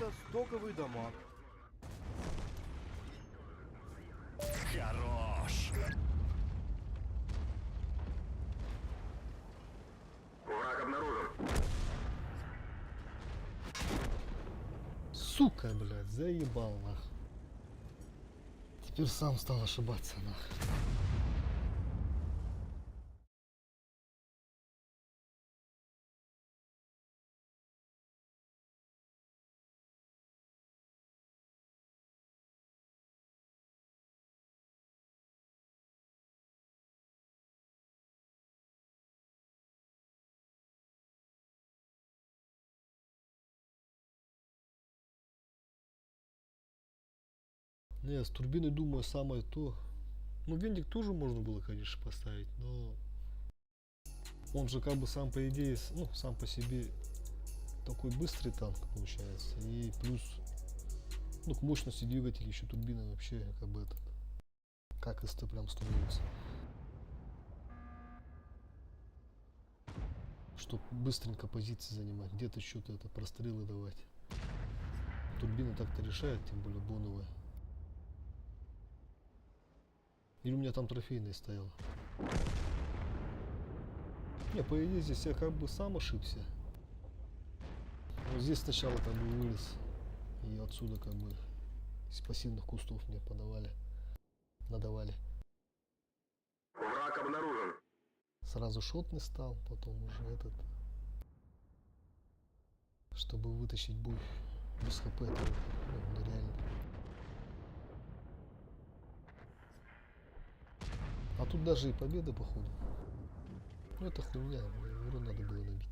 Это стоковый дамаг. Хорош. Враг обнаружен. Сука, блядь, заебал нах. Теперь сам стал ошибаться нах. Не, с турбиной, думаю, самое то. Ну, вентик тоже можно было, конечно, поставить, но он же как бы сам по идее, ну, сам по себе такой быстрый танк получается. И плюс, ну, к мощности двигателя еще турбина вообще как бы этот, как СТ прям становится. Чтоб быстренько позиции занимать, где-то что-то это прострелы давать. Турбина так-то решает, тем более боновая. Или у меня там трофейная стояла. Не, по идее здесь я как бы сам ошибся. Вот здесь сначала как бы вылез. И отсюда как бы из пассивных кустов мне подавали. Надавали. Враг обнаружен. Сразу шотный стал, потом уже этот. Чтобы вытащить бой без хп, это ну, нереально. А тут даже и победа, походу. Ну это хуйня, урон надо было набить.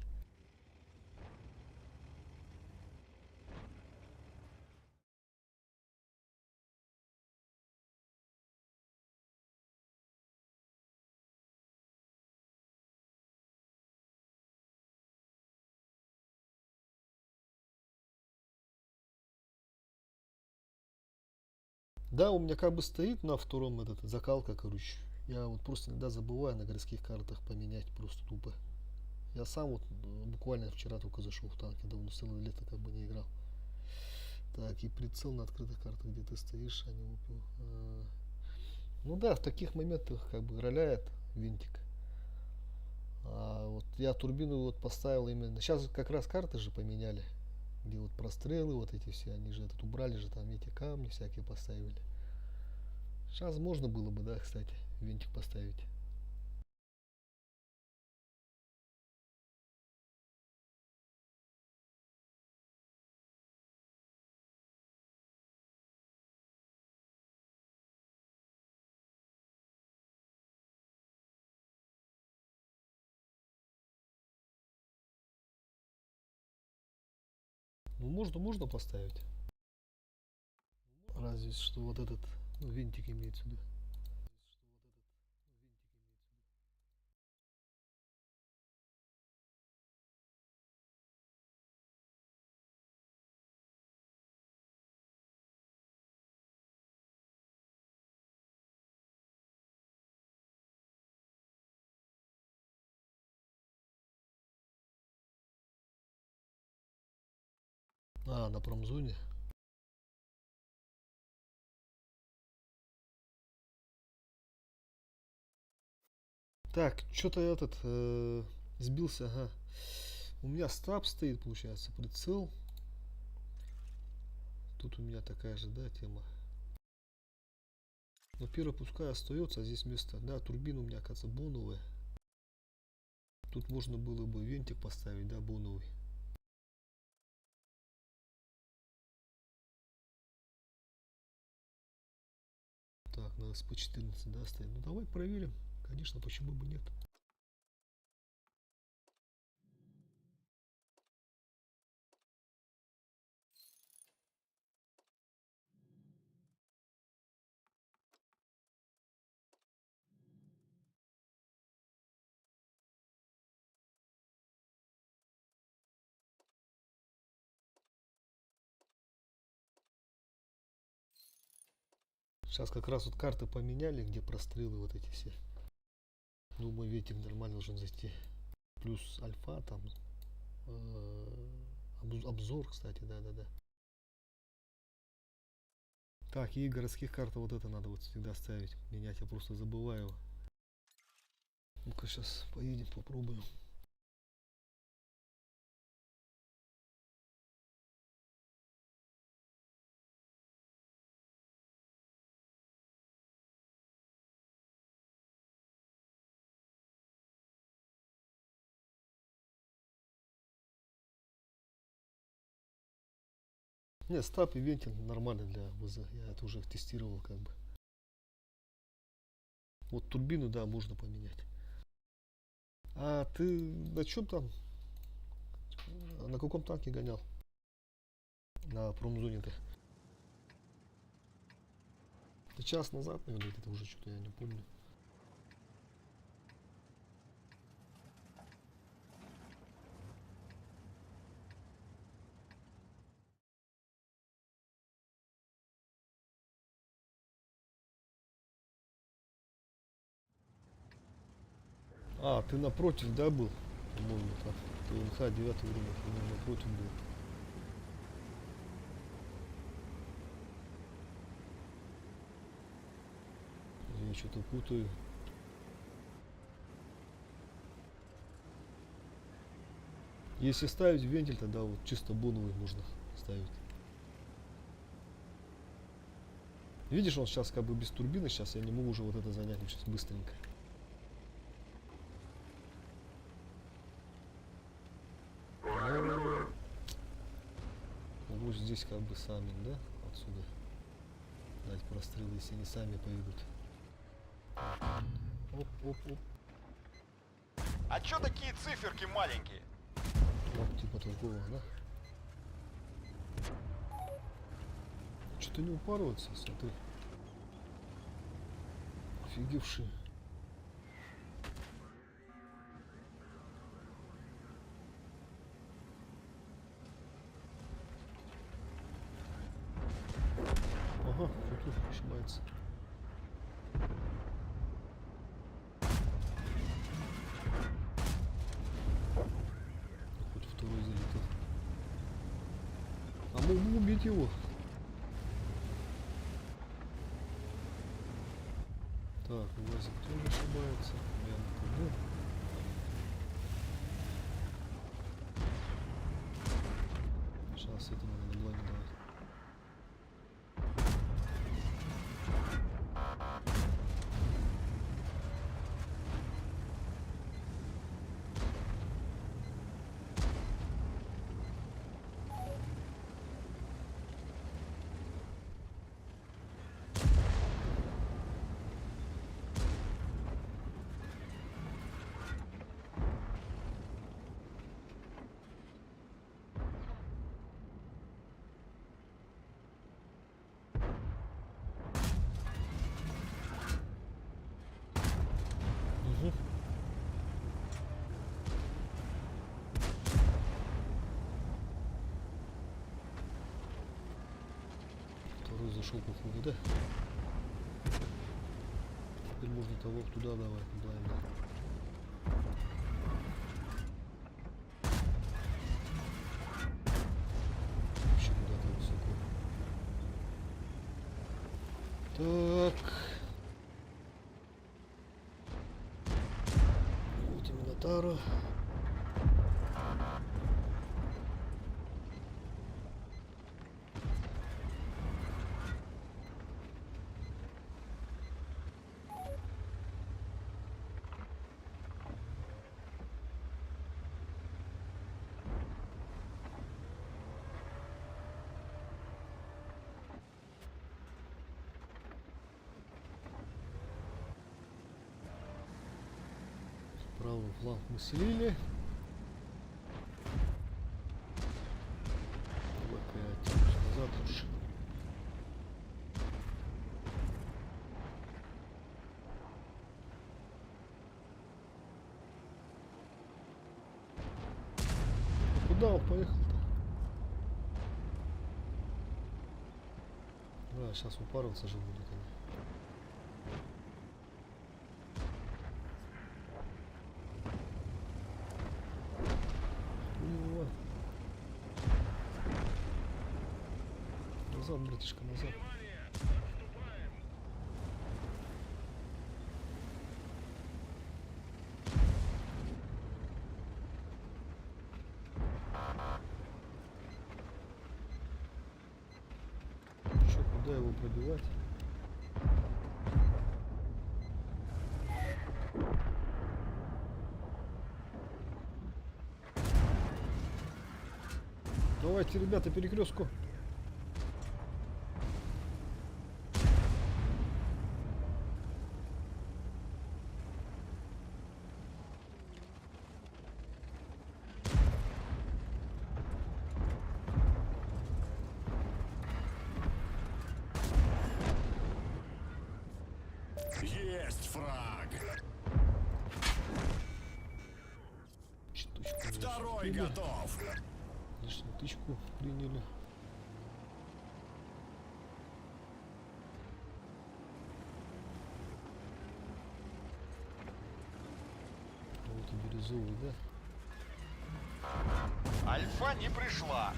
Да, у меня как бы стоит на втором этот закалка, короче. Я вот просто иногда забываю на городских картах поменять, просто тупо. Я сам вот буквально вчера только зашел в танки, давно целое лето как бы не играл. Так, и прицел на открытых картах, где ты стоишь, а не упил. Ну да, в таких моментах как бы роляет винтик. А вот я турбину вот поставил именно. Сейчас как раз карты же поменяли. Где вот прострелы, вот эти все, они же этот убрали же, там эти камни всякие поставили. Сейчас можно было бы, да, кстати, винтик поставить. Ну можно поставить. Разве что вот этот, ну, винтик имеется в виду. А, на промзоне. Так, что-то этот сбился, ага. У меня стаб стоит, получается, прицел. Тут у меня такая же, да, тема. Но первый пускай остается, а здесь место. Да, турбина у меня, оказывается, боновая. Тут можно было бы вентик поставить, да, боновый. Так, на СП-14, да, стоит. Ну давай проверим. Конечно, почему бы нет. Сейчас как раз вот карты поменяли, где прострелы вот эти все. Думаю, ветер нормально должен зайти. Плюс альфа там. Обзор, кстати, да-да-да. Так, и городских карт вот это надо вот всегда ставить. Менять я просто забываю. Ну-ка сейчас поедем, попробуем. Не, стап и вентиль нормально для ВЗ. Я это уже тестировал как бы. Вот турбину, да, можно поменять. А ты на чем там? На каком танке гонял? На промзоне-то. Час назад, наверное, это уже что-то я не помню. А, ты напротив, да, был? По-моему, так. ТНХ 9 уровня, по-моему, напротив был. Я что-то путаю. Если ставить вентиль, тогда вот чисто боновый можно ставить. Видишь, он сейчас как бы без турбины, сейчас я не могу уже вот это занять сейчас быстренько. Враг обнаружен. Вот здесь как бы сами, да, отсюда дать прострел, если они сами поедут. Оп. А чё такие циферки маленькие? Вот типа такого, да? Что-то не упарываться, смотри. Офигевшие. Ага, тут ошибается. Хоть второй залетел. А мог бы убить его. Так, УАЗик тоже ошибается. Я на сейчас этому надо было не давать. Угу. Второй зашел походу, да? Теперь можно того туда давать, правильно. Вообще куда-то высоко. Так. Вот и Минотавра. Правый фланг мы слили. Опять назад уж. Куда он поехал-то? Да, сейчас упарываться же будет они. Назад, братишка, назад. Внимание! куда его пробивать? Давайте, ребята, перекрестку. Есть фраг. Точку не Второй успели. готов. Лишнюю тычку приняли. Вот и бирюзовый, да? Альфа не пришла.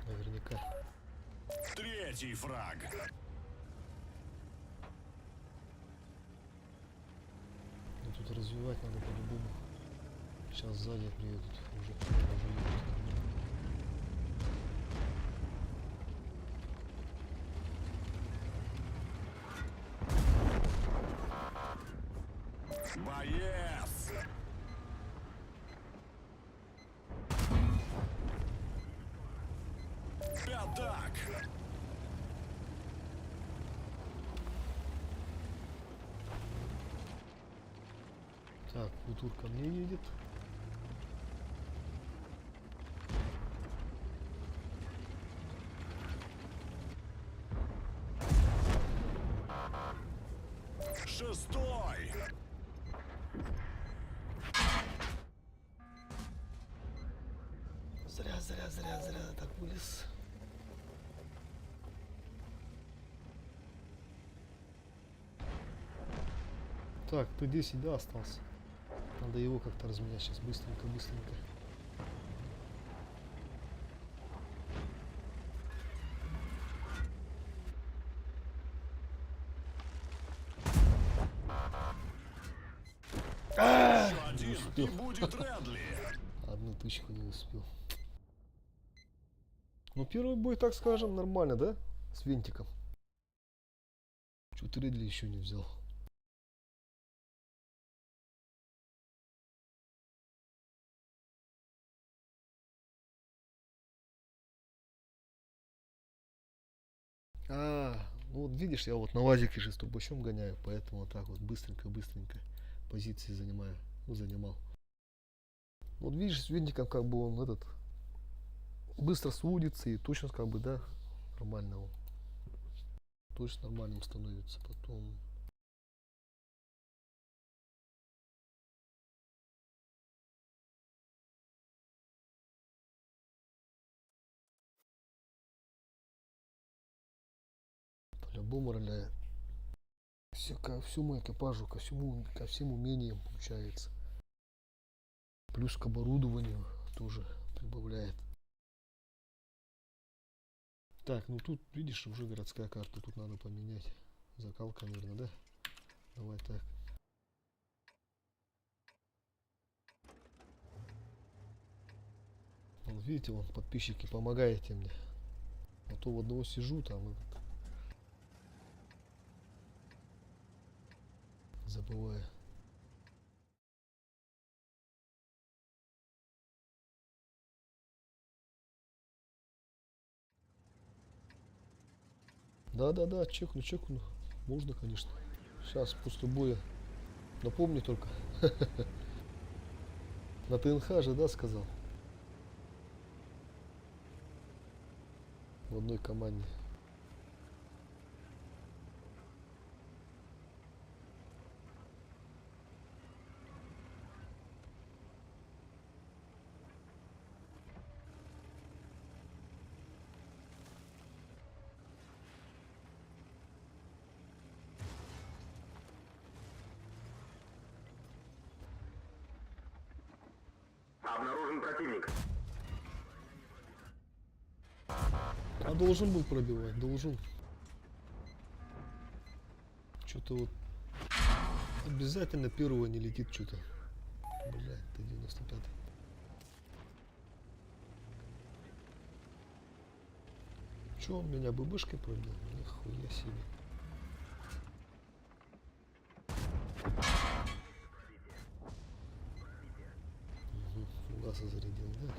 Наверняка. Третий фраг. Но тут развивать надо по-любому. Сейчас сзади приедут. Уже едут. Боец. Пятак. Так, Футур ко мне едет. Шестой. Зря так вылез. Так, Т-10, да, остался. Надо его как-то разменять сейчас быстренько. Еще один и будет Рэдли. Одну тычку не успел. Ну, первый бой, так скажем, нормально, да? С винтиком. Чё ты Редли еще не взял? Ну вот видишь, я вот на УАЗике же с турбощом гоняю, поэтому вот так вот быстренько позиции занимаю, занимал. Вот видишь, с винтиком как бы он этот быстро сводится и точно как бы, да, нормально он. Точно нормальным становится потом. По-любому роляет. Все, ко всему экипажу, ко всем умениям получается. Плюс к оборудованию тоже прибавляет. Так, ну тут, видишь, уже городская карта. Тут надо поменять. Закалка, наверное, да? Давай так. Вот видите, вон подписчики, помогаете мне. А то в одного сижу там этот, забываю. Да, чекну. Можно, конечно. Сейчас после боя. Напомни только. На ТНХ же, да, сказал? В одной команде. Обнаружен противник. А должен был пробивать, должен. Что-то вот обязательно первого не летит что-то. Блядь, это 95. Че он меня ББшкой пробил? Нихуя себе. Угу, фугаса зарядил, да?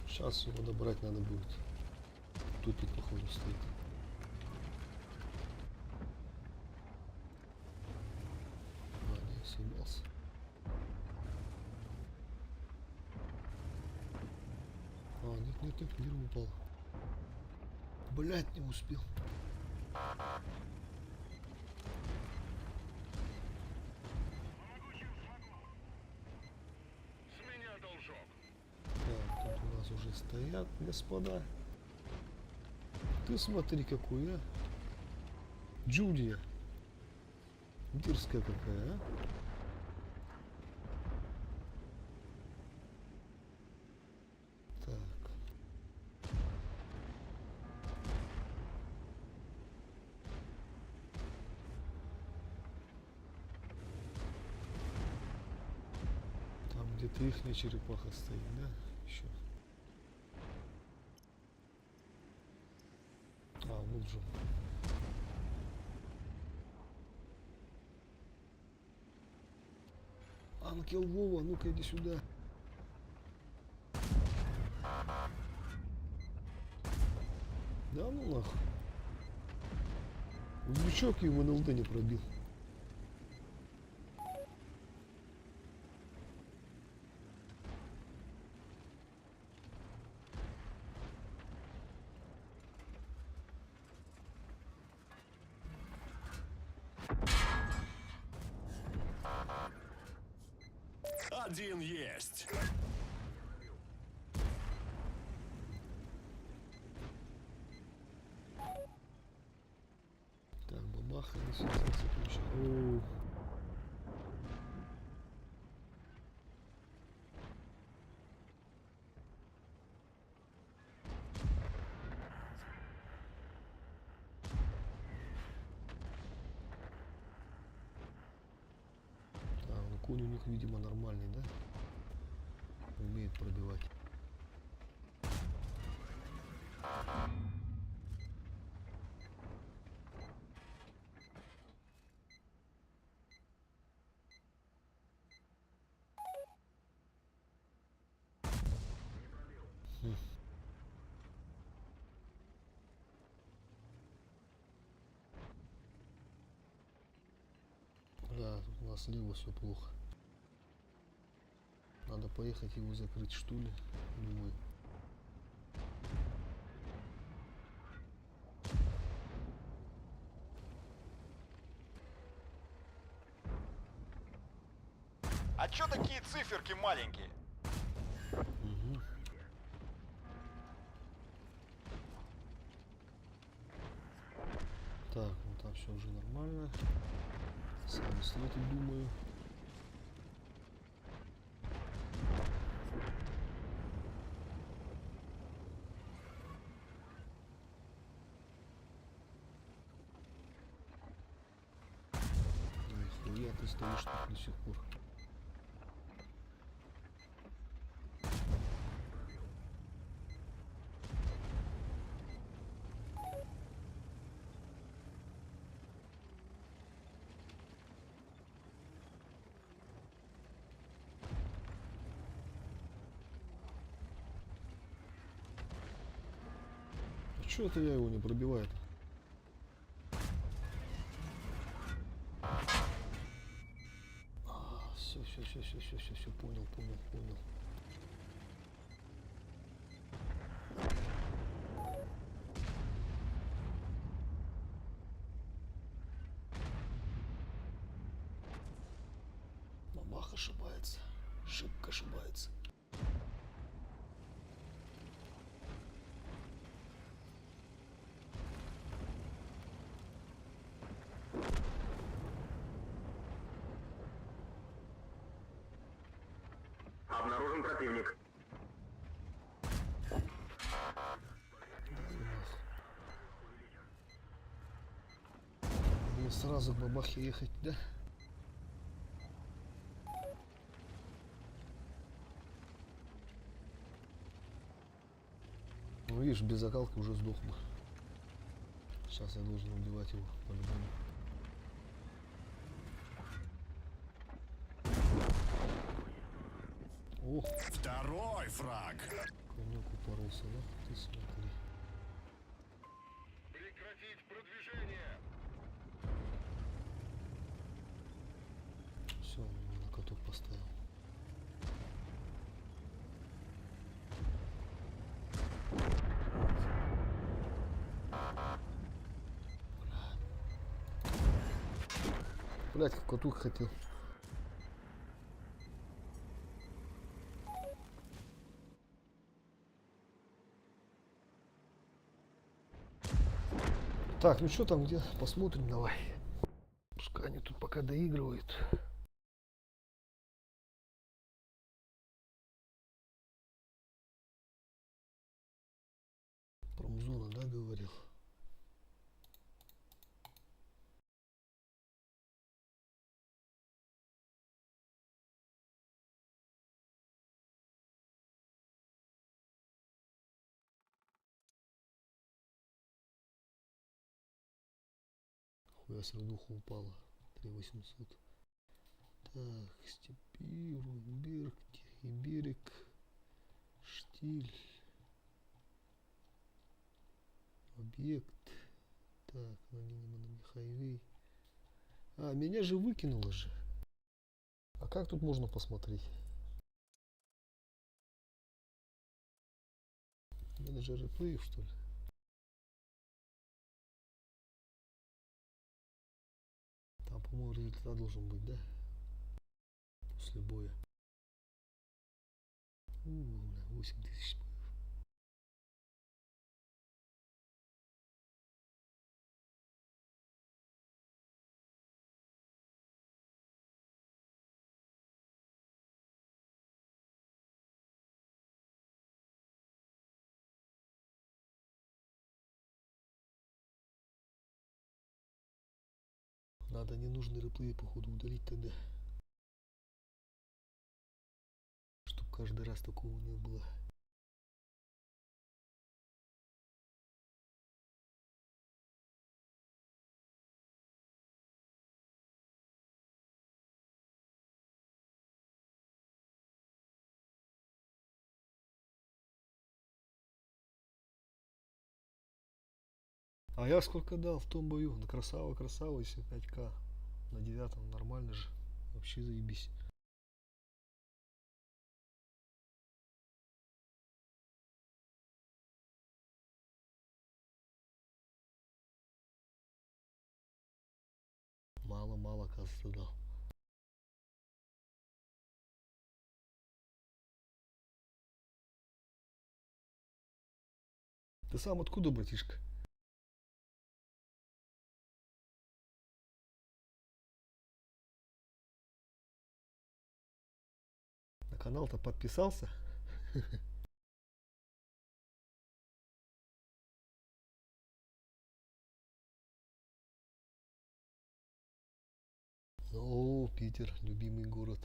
Сейчас его добрать надо будет. Тупик, походу, стоит. А, не, съебался. А, нет, дерево упало. Блять, не успел. С меня должок. Так, тут у нас уже стоят, господа. Ты смотри, какой, а. Джулия. Дерзкая какая, а. Так. Там где-то ихняя черепаха стоит, да? Еще. А, вот же. Ангел Вова, ну-ка иди сюда. Да ну нахуй. Лучок его НЛД не пробил. Один есть. Так, бабаха, не ключа. Оу. А, ну конь у них, видимо, нормальный, да? Умеет пробивать. Хм. Да, тут у нас слева все плохо. Надо поехать его закрыть, что ли? Думаю. А чё такие циферки маленькие? Угу. Так, ну там все уже нормально. Сами светит, думаю. Нихуя ты стоишь тут до сих пор. А чё это я его не пробиваю? Все, понял. Мамаха ошибается, шибко ошибается. Видим противник. Блин, сразу к бабахе ехать, да? Ну видишь, без закалки уже сдох бы. Сейчас я должен убивать его по-любому. О, Второй фраг. конек упоролся, да? Ты смотри. Прекратить продвижение. Все, он его на каток поставил. Блять, как каток хотел. Так, ну что там, где? Посмотрим, давай. Пускай они тут пока доигрывают. Промзона, да, говорил? Хуя средуха упала. 3800. Так, Степиру, Берег, Штиль. Объект. Так, на хайвей. А, меня же выкинуло же. А как тут можно посмотреть? Менеджер реплеев, что ли? Там, по-моему, результат должен быть, да? После боя. Бля, 8000. Надо ненужные реплеи, походу, удалить тогда. Чтоб каждый раз такого не было. А я сколько дал в том бою? На красава, если 5к. На 9 нормально же. Вообще заебись. Мало, оказывается, дал. Ты сам откуда, братишка? На канал-то подписался? О, Питер, любимый город.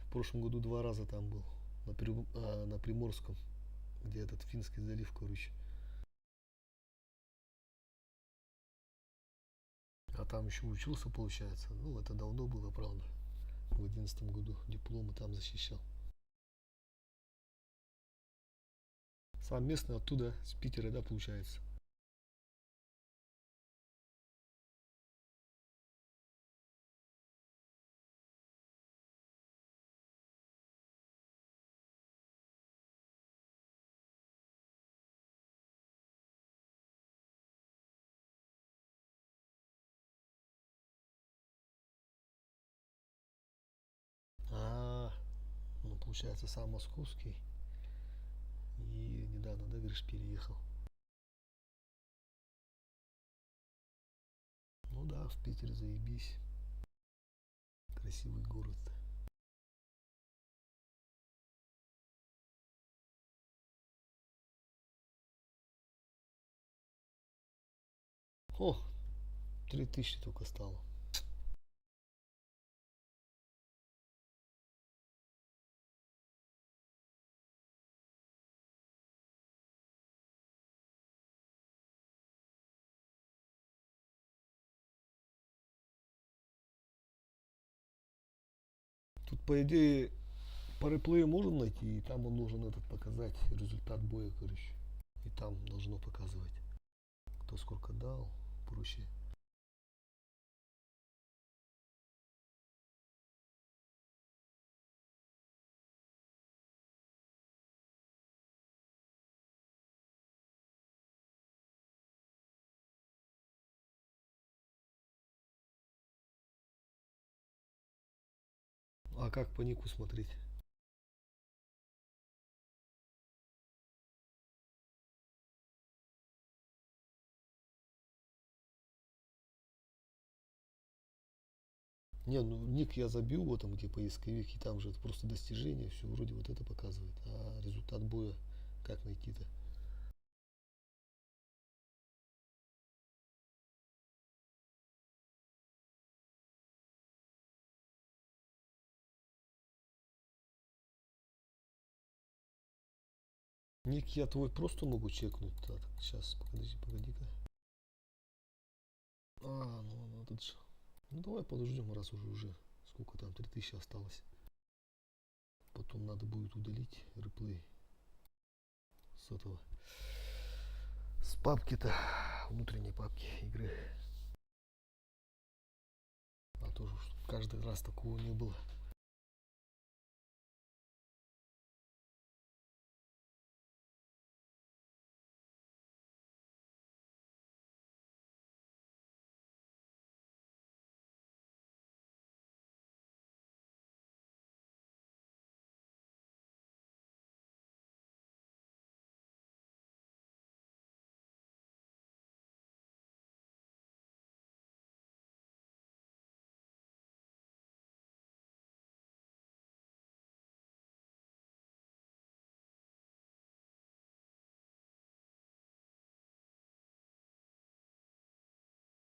В прошлом году 2 раза там был. На Приморском, где этот Финский залив, короче. А там еще учился, получается. Ну, это давно было, правда. В 2011 году дипломы там защищал. Сам местный оттуда, с Питера, да, получается. А, ну получается сам московский. И недавно, да, говоришь, переехал. Ну да, в Питере заебись. Красивый город. О, 3000 только стало. Тут, по идее, по реплею можно найти, и там он должен этот показать результат боя, короче. И там должно показывать, кто сколько дал, прочее. А как по нику смотреть? Не, ну ник я забил, вот там где поисковик, и там же это просто достижение, все вроде вот это показывает. А результат боя как найти-то? Ник я твой просто могу чекнуть. Так, сейчас, погоди-ка. А, ну тут же. Ну давай подождем, раз уже. Сколько там, 3000 осталось. Потом надо будет удалить реплей с этого. С папки-то, внутренней папки игры. А тоже чтоб каждый раз такого не было.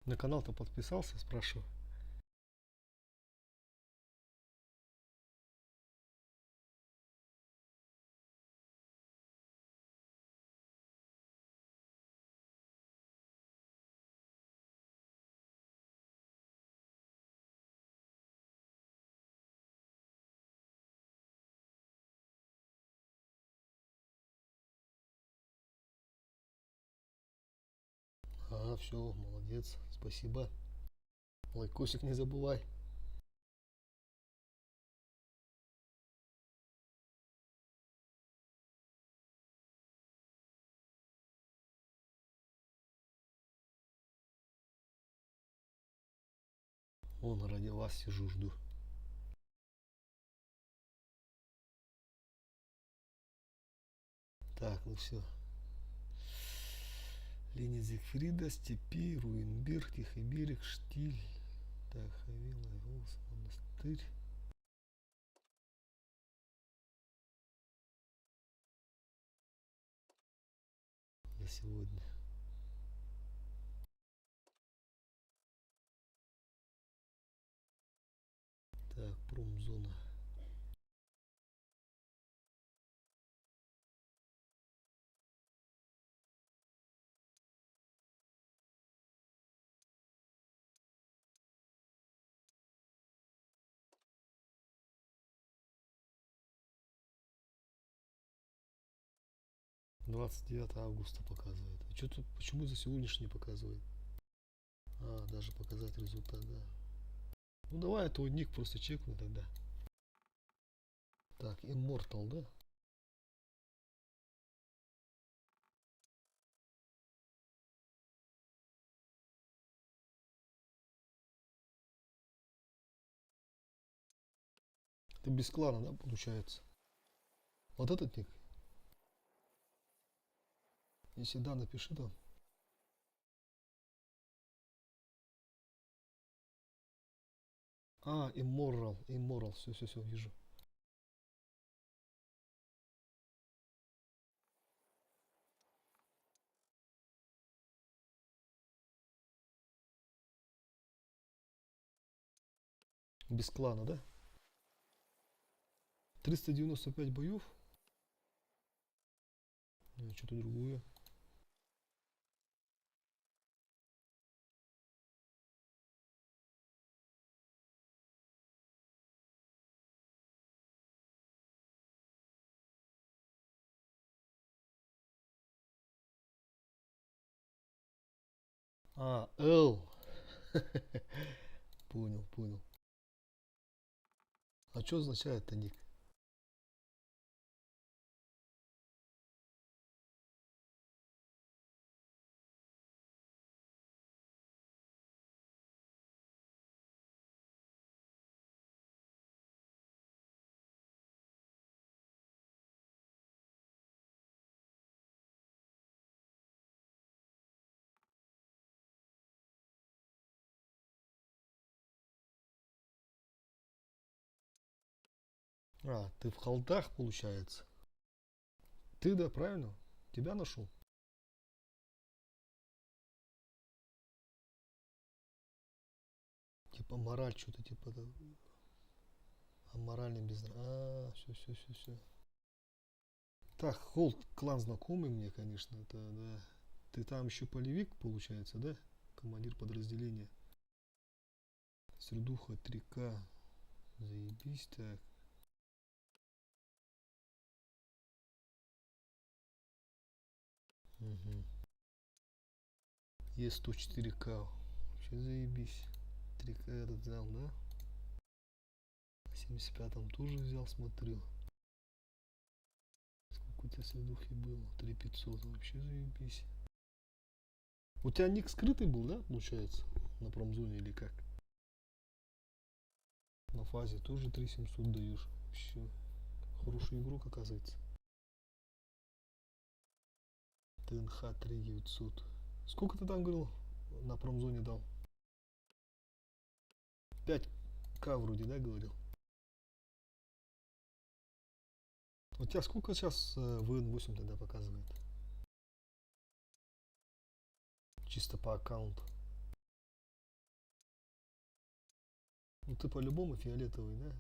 На канал-то подписался, спрашиваю. А, все, молодец, спасибо. Лайкосик не забывай. Вон, ради вас сижу, жду. Так, ну все. Линия Зигфрида, Степи, Руинбирг, Тихий берег, Штиль. Так, Хавила, Волос, монастырь. За сегодня. Так, промзона. Двадцать 29 августа показывает. А что тут, почему за сегодняшний показывает? А, даже показать результат, да. Ну давай этого ник просто чекну тогда. Так, Immortal, да? Это без клана, да, получается? Вот этот ник. Если да, напиши там. А, Immoral, все, вижу. Без клана, да? 395 боев. Что-то другое. А, Л. Понял, понял. А что означает-то ник? А, ты в холдах, получается. Ты, да, правильно? Тебя нашел? Типа мораль, что-то типа а моральный без... А, все. Так, холд, клан знакомый мне, конечно, это, да. Ты там еще полевик, получается, да? Командир подразделения. Средуха 3К. Заебись, так. Угу. Е104К. Вообще заебись. 3К этот взял, да? В 75-м тоже взял, смотрю. Сколько у тебя средухи было? 3500. Вообще заебись. У тебя ник скрытый был, да, получается? На промзоне или как? На фазе тоже 3700 даешь. Вообще хороший игрок, оказывается. ТНХ 3900. Сколько ты там говорил? На промзоне дал? 5К вроде, да, говорил? У тебя сколько сейчас ВН8 тогда показывает? Чисто по аккаунту. Ну ты по-любому фиолетовый, да?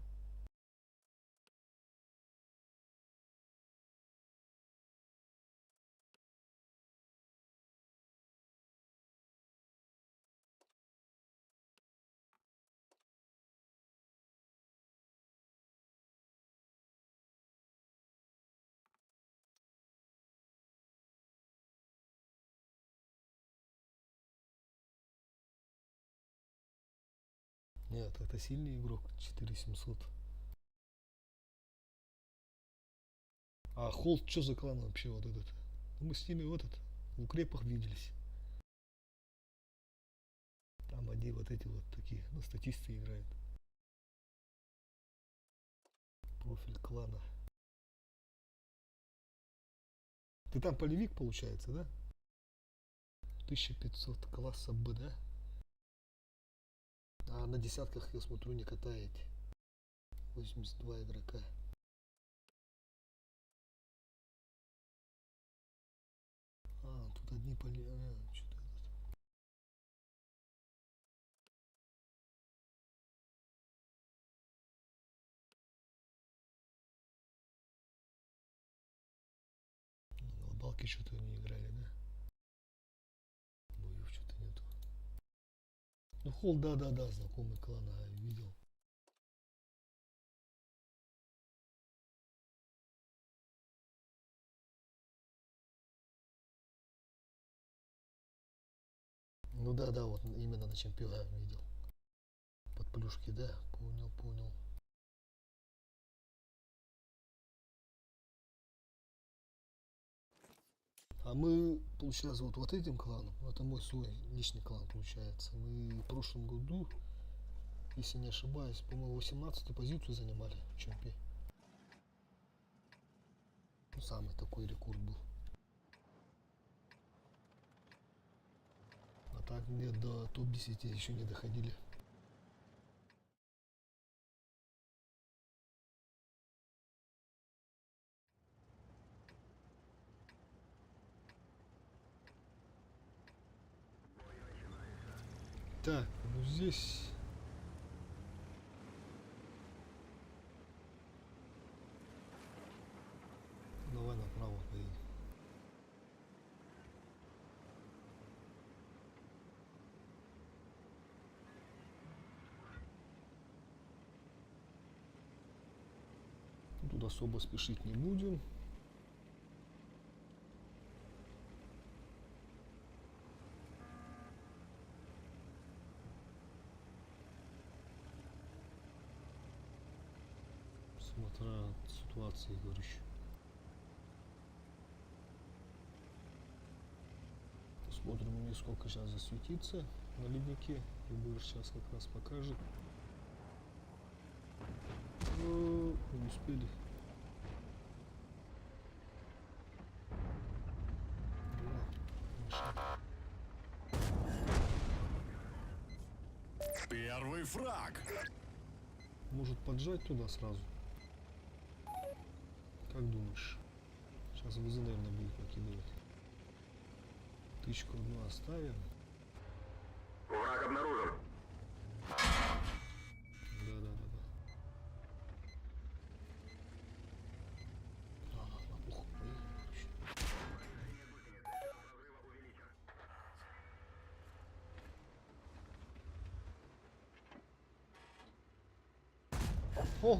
Нет, это сильный игрок, 4700. А Холд, что за клан вообще вот этот? Ну, мы с ними вот этот, в укрепах виделись. Там они вот эти вот такие, ну, статисты играют. Профиль клана. Ты там полевик, получается, да? 1500 класса Б, да? А на десятках, я смотрю, не катаете. 82 игрока. А, тут одни поли... А, что-то этот. На глобалке что-то не играли, да? Боев что-то нету. Ну, Холл, да, знакомый клан, видел. Ну да, вот именно на чемпиона видел. Под плюшки, да? Понял. А мы, получается, вот этим кланом, это мой свой личный клан, получается. Мы в прошлом году, если не ошибаюсь, по-моему, 18-ю позицию занимали в чемпе. Ну, самый такой рекорд был. А так где до топ-10 еще не доходили. Так, ну здесь тут особо спешить не будем. Смотря от ситуации, говоришь. Посмотрим, мне сколько сейчас засветится на леднике. И больше сейчас как раз покажет. Не успели. Первый фраг. Может поджать туда сразу? Как думаешь? Сейчас ВЗ, наверное, будет накидывать. Тычку одну оставим. Враг обнаружен. Да. Ладно, похуй, поехали, короче. О!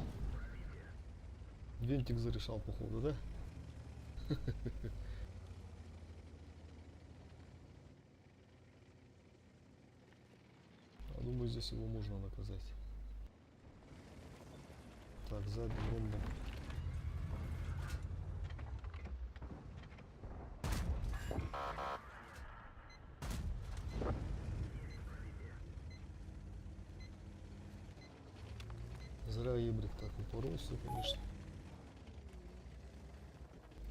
Винтик зарешал, походу, да? Думаю, здесь его можно наказать. Так, сзади бомба. Зря Ебрик так упоролся, конечно.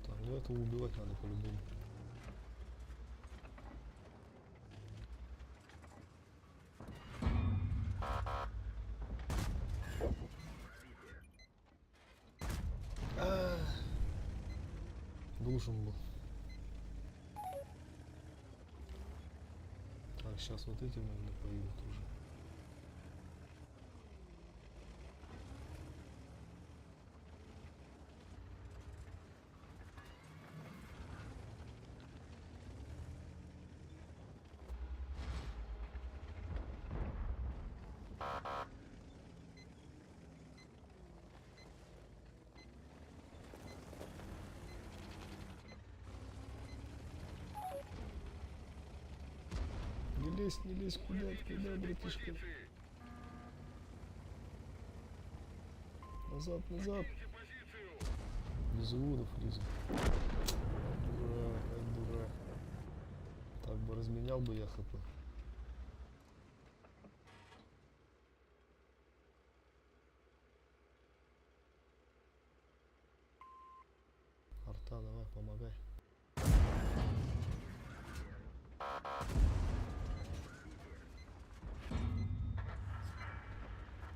Так, ну этого убивать надо по-любому. Должен был. Так, сейчас вот эти, наверное, поедут уже. Не лезь, куда, братишка? Позиции. Назад. Позицию. Без уводов лезу. Дурак. Так бы разменял бы я хп. Арта, давай, помогай.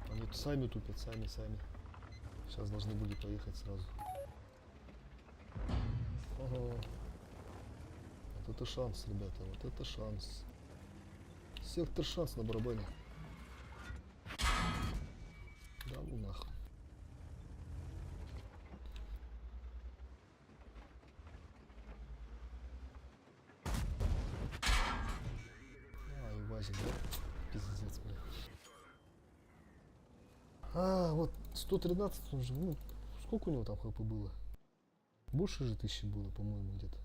Они сами тупят, сами. Сейчас должны были поехать сразу. Ого. Вот это шанс, ребята, вот это шанс. Сектор шанс на барабане. Да ну нахуй. И Вазик, да? Пиздец, бля. Вот 113 он же, ну, сколько у него там хп было? Больше же 1000 было, по-моему, где-то.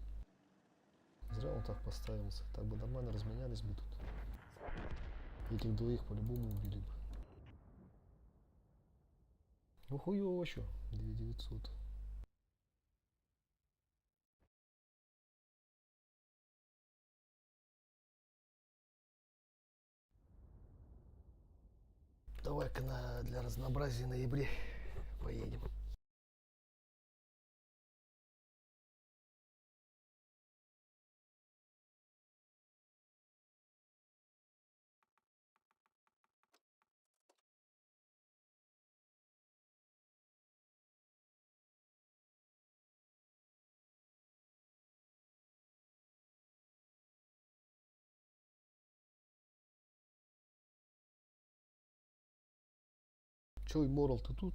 Зря он так поставился. Так бы нормально разменялись бы тут. Этих двоих по-любому убили бы. Ну хуёво чё, 2900. Давай-ка для разнообразия на ноябре поедем. Чё, Имморал, ты тут?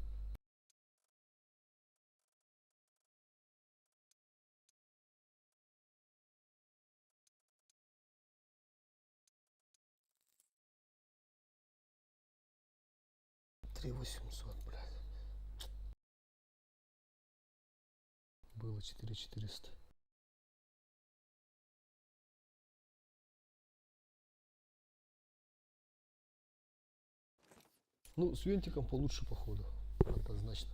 Три 800, блядь. Было 4400. Ну, с вентиком получше, походу. Однозначно.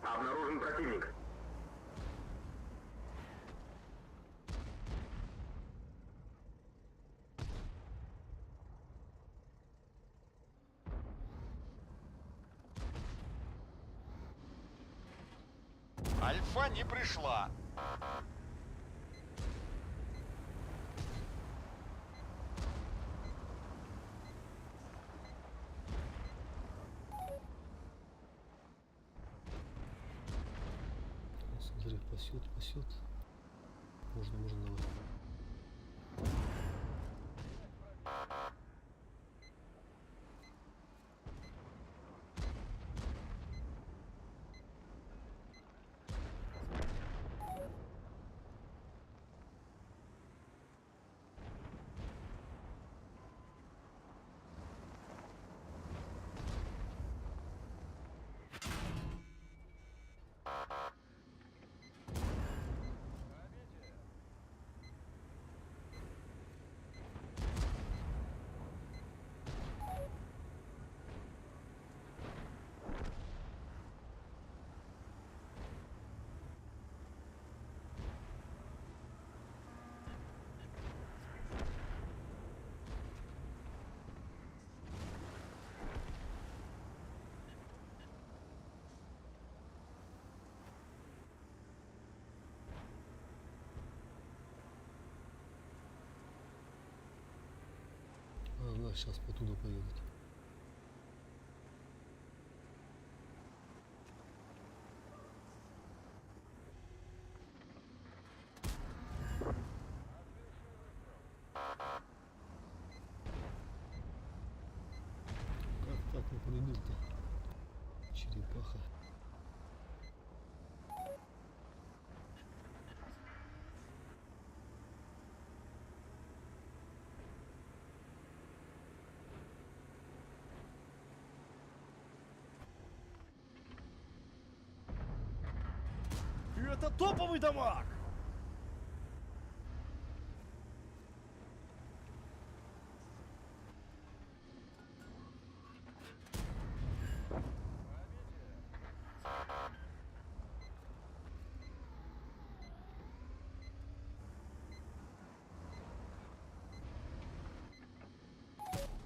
Обнаружен противник. Альфа не пришла. Смотри, пасет. Можно, давай. Да, сейчас по туда поедут. Как так не прибил-то? Черепаха. Это топовый дамаг!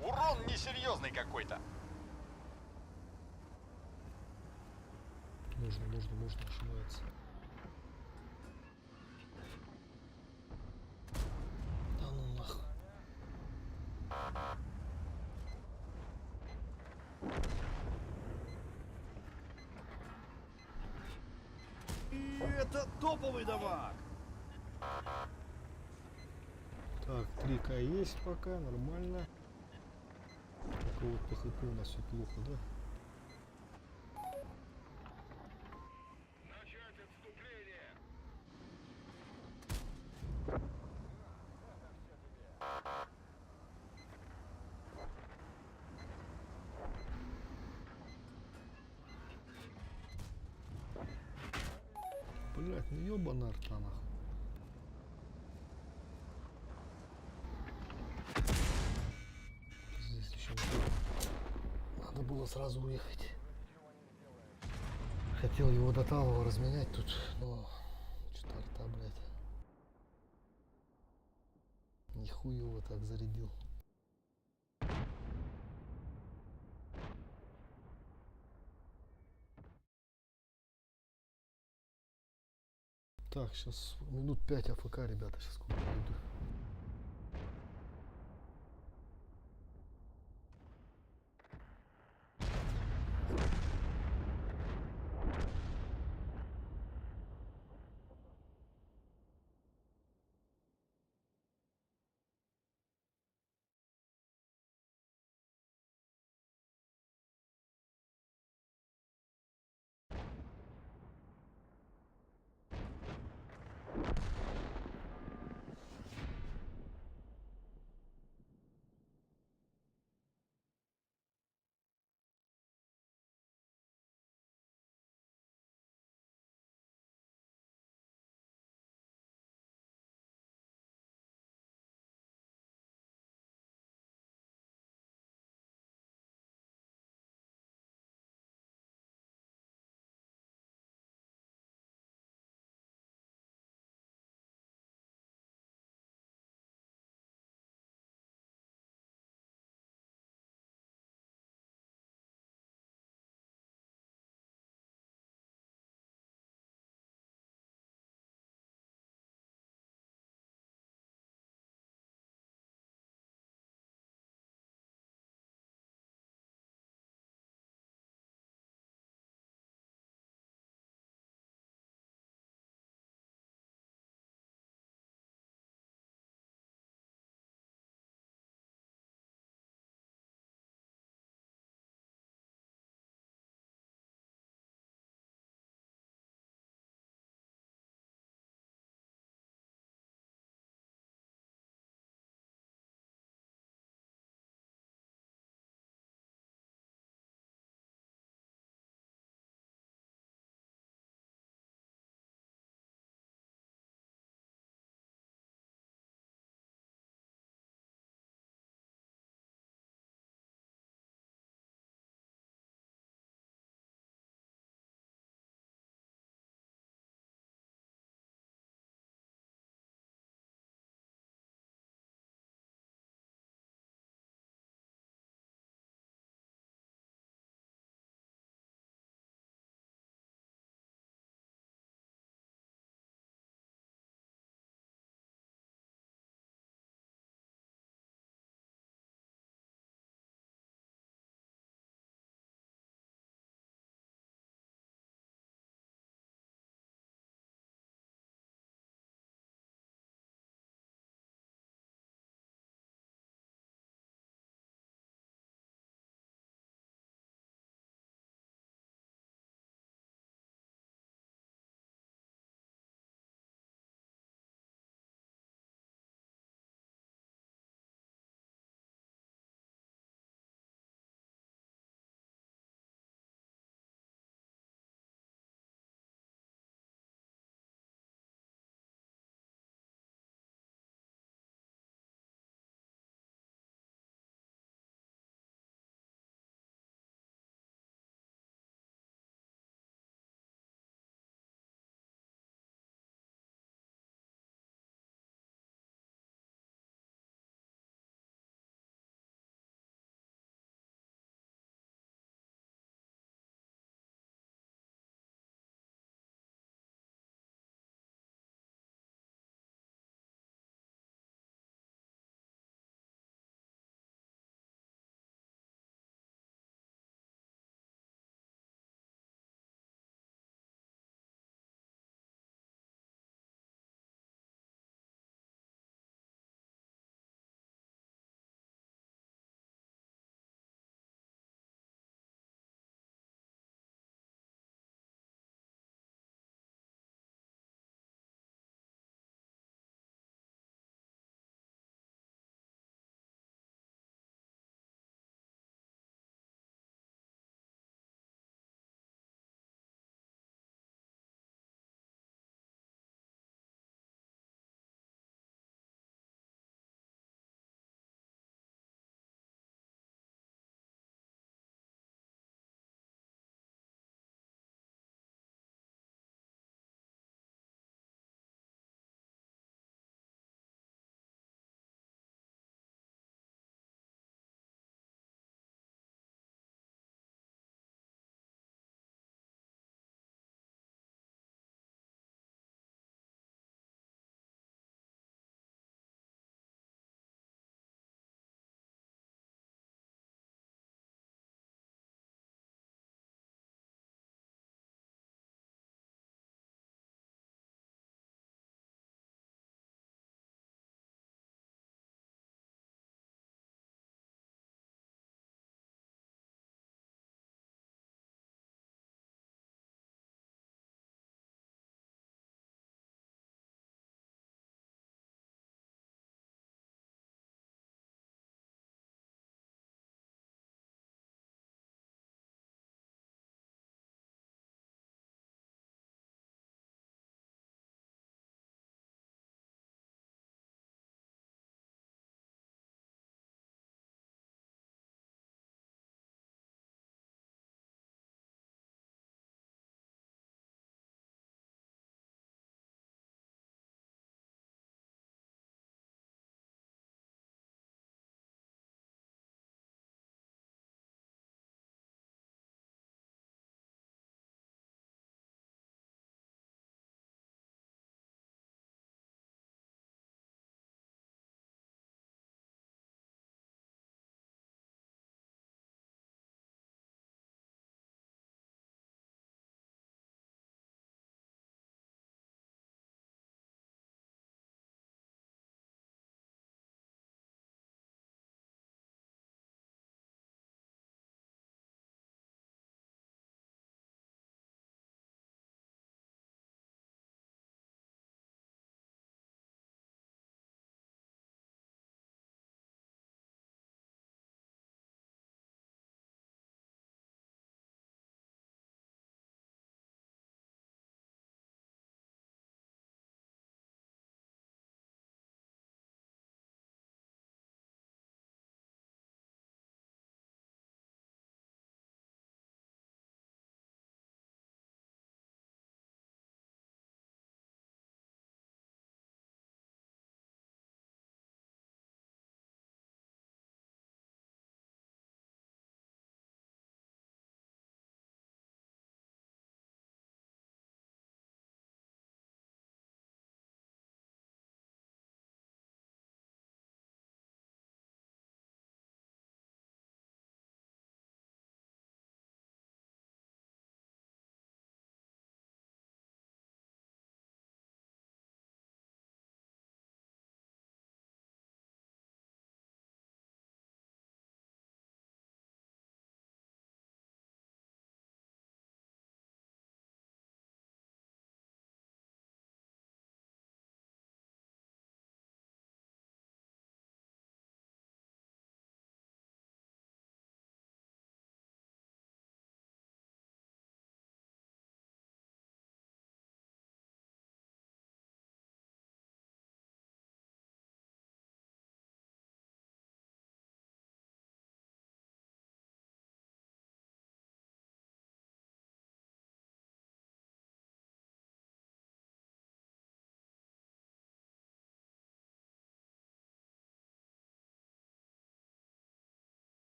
Урон несерьезный какой-то. Можно, ошибается. Да ну нахуй. И это топовый дамаг! Так, 3К есть пока, нормально. Только вот по ХП у нас все плохо, да? Начать отступление. Блять, ну ёбаный арта нахуй. было сразу уехать. Хотел его до талого разменять тут, но что-то арта, блядь. Нихуево так зарядил. Так, сейчас минут 5 АФК, ребята, сейчас сколько иду.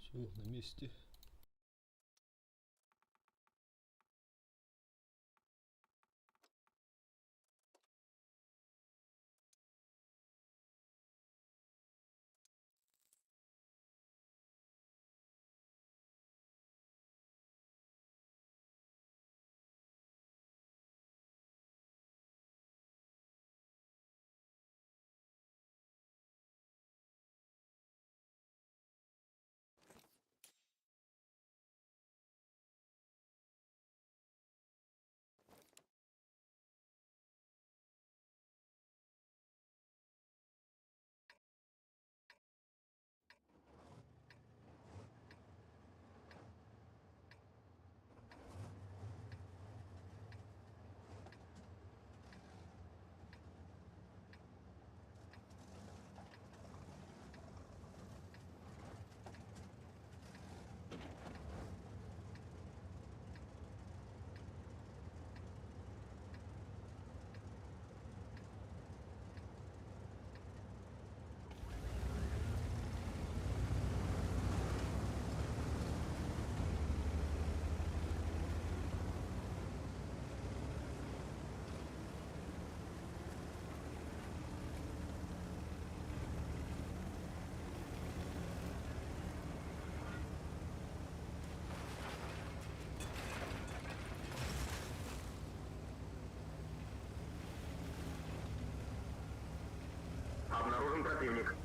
Все на месте. Обнаружен противник.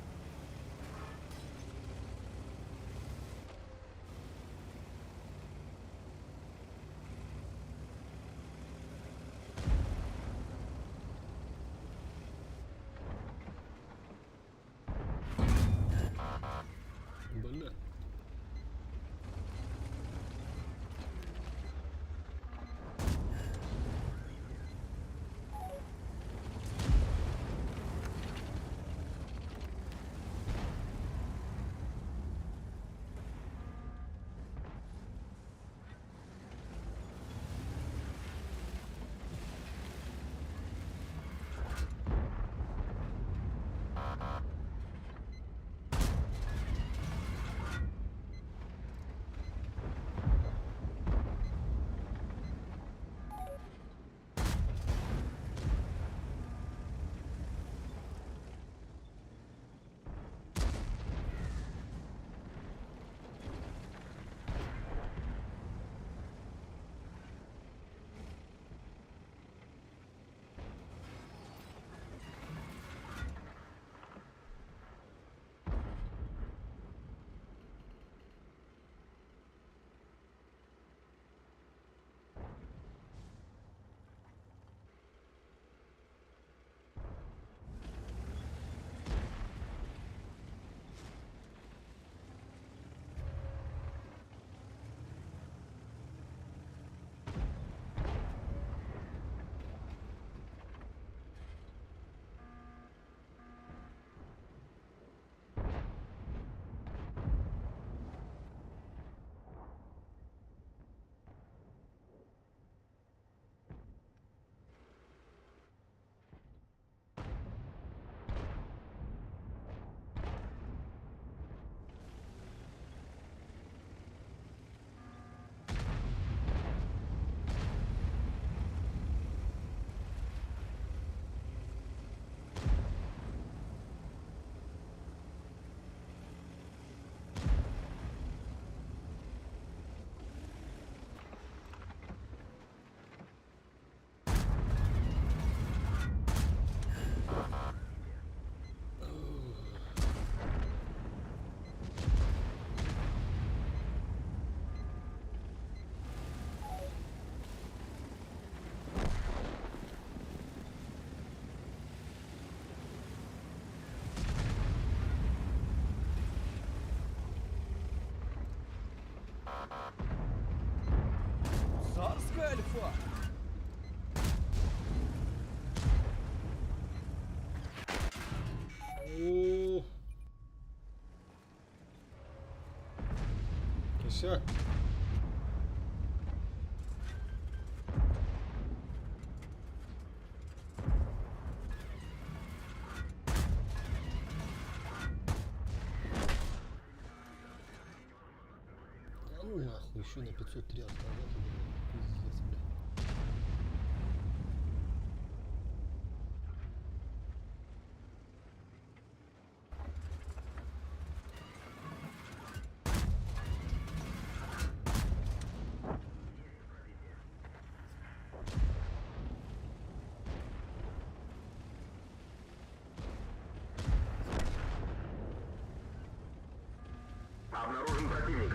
Бля. Царская альфа! О. Косяк. еще на 503 отказать, пиздец, бля. Обнаружен противник.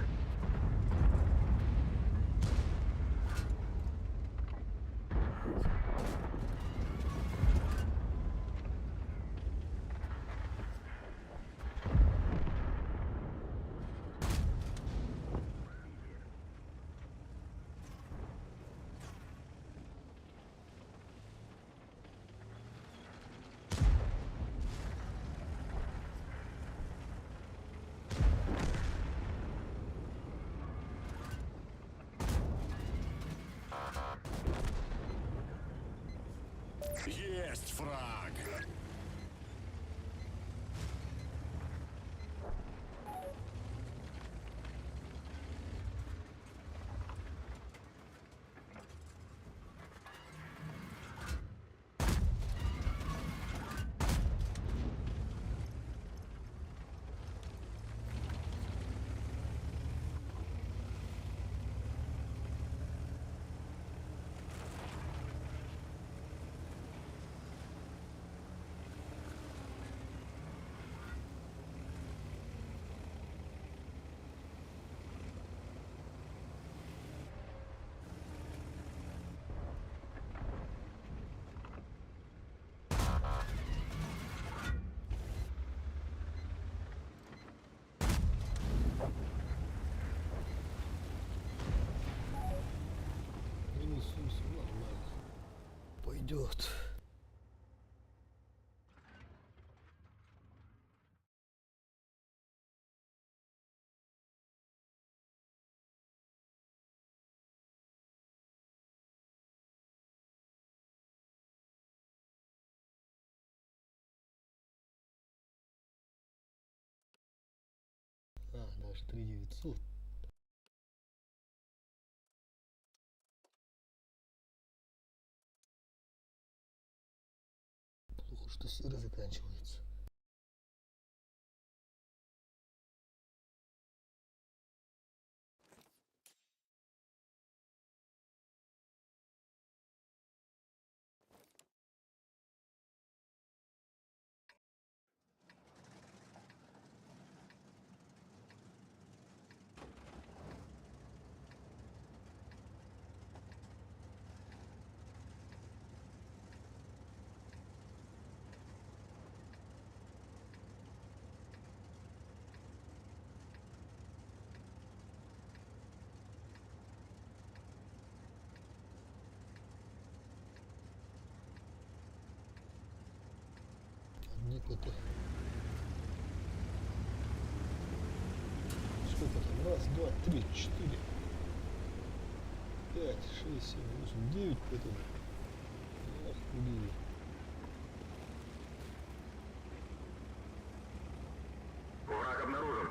Есть фраг. Минус 70, нормально. Пойдет. Даже 3900. Плохо, что серый заканчивается. Никуда. Сколько там? Раз, два, три, четыре, 5, 6, 7, 8, 9 поэтому. Ох, блин. Враг обнаружен.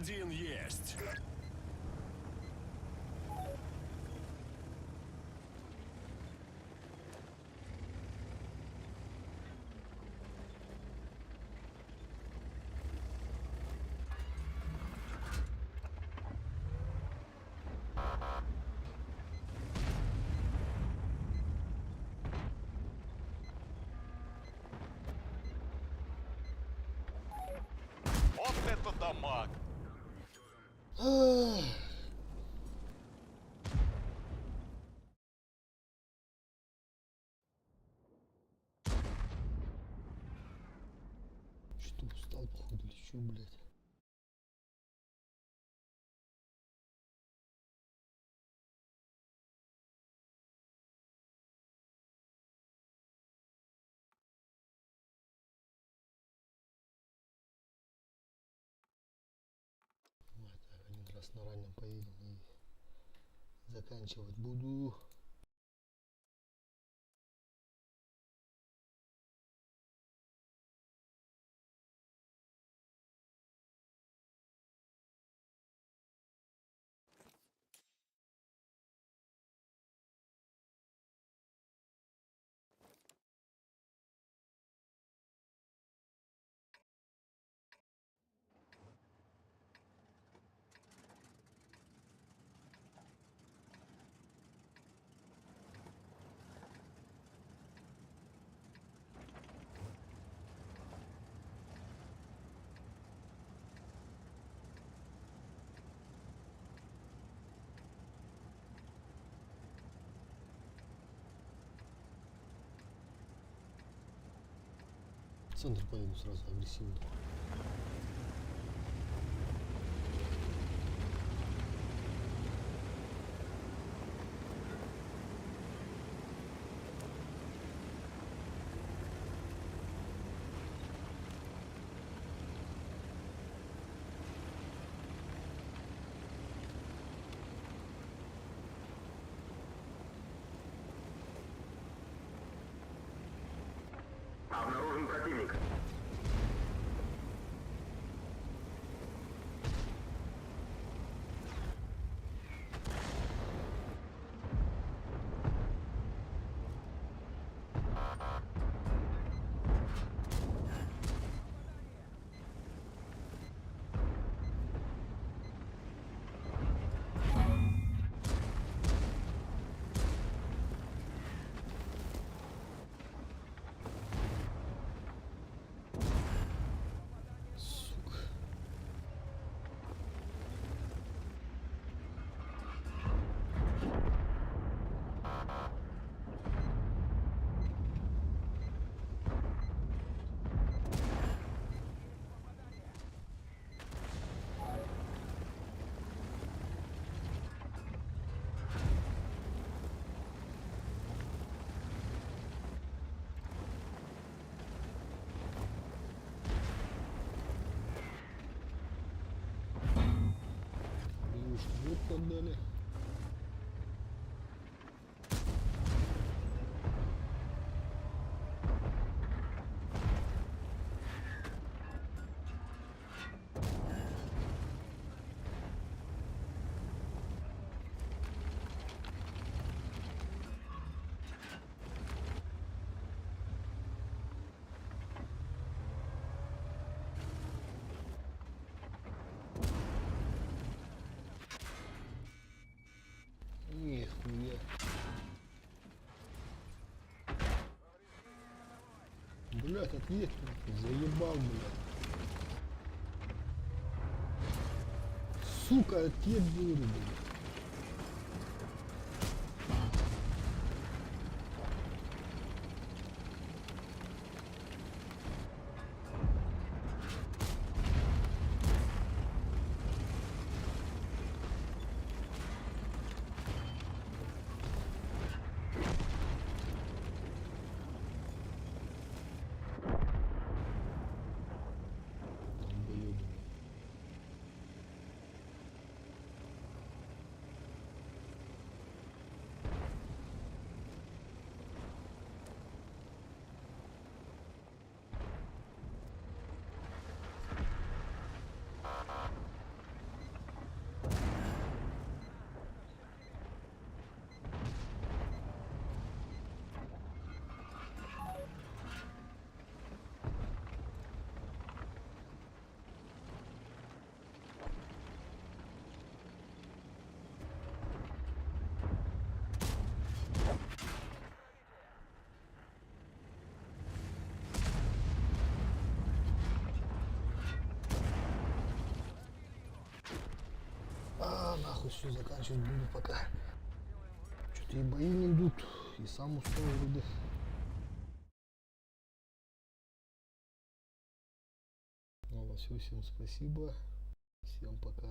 Один есть. Вот это дамаг! Что, устал, походу, или чё, блядь? Ну, это один раз на раннем поедем и заканчивать буду. В центр поеду сразу агрессивно. Обнаружен противник. Сука. Левушку вот поддали. Нихуя. Блять, отъедь нахуй, заебал, блядь. Сука, отъедь, говорю, блядь. Долбоёбы. нахуй, все, заканчивать буду пока. Что-то и бои не идут, и сам устал вроде. Ну, все, всем спасибо. Всем пока.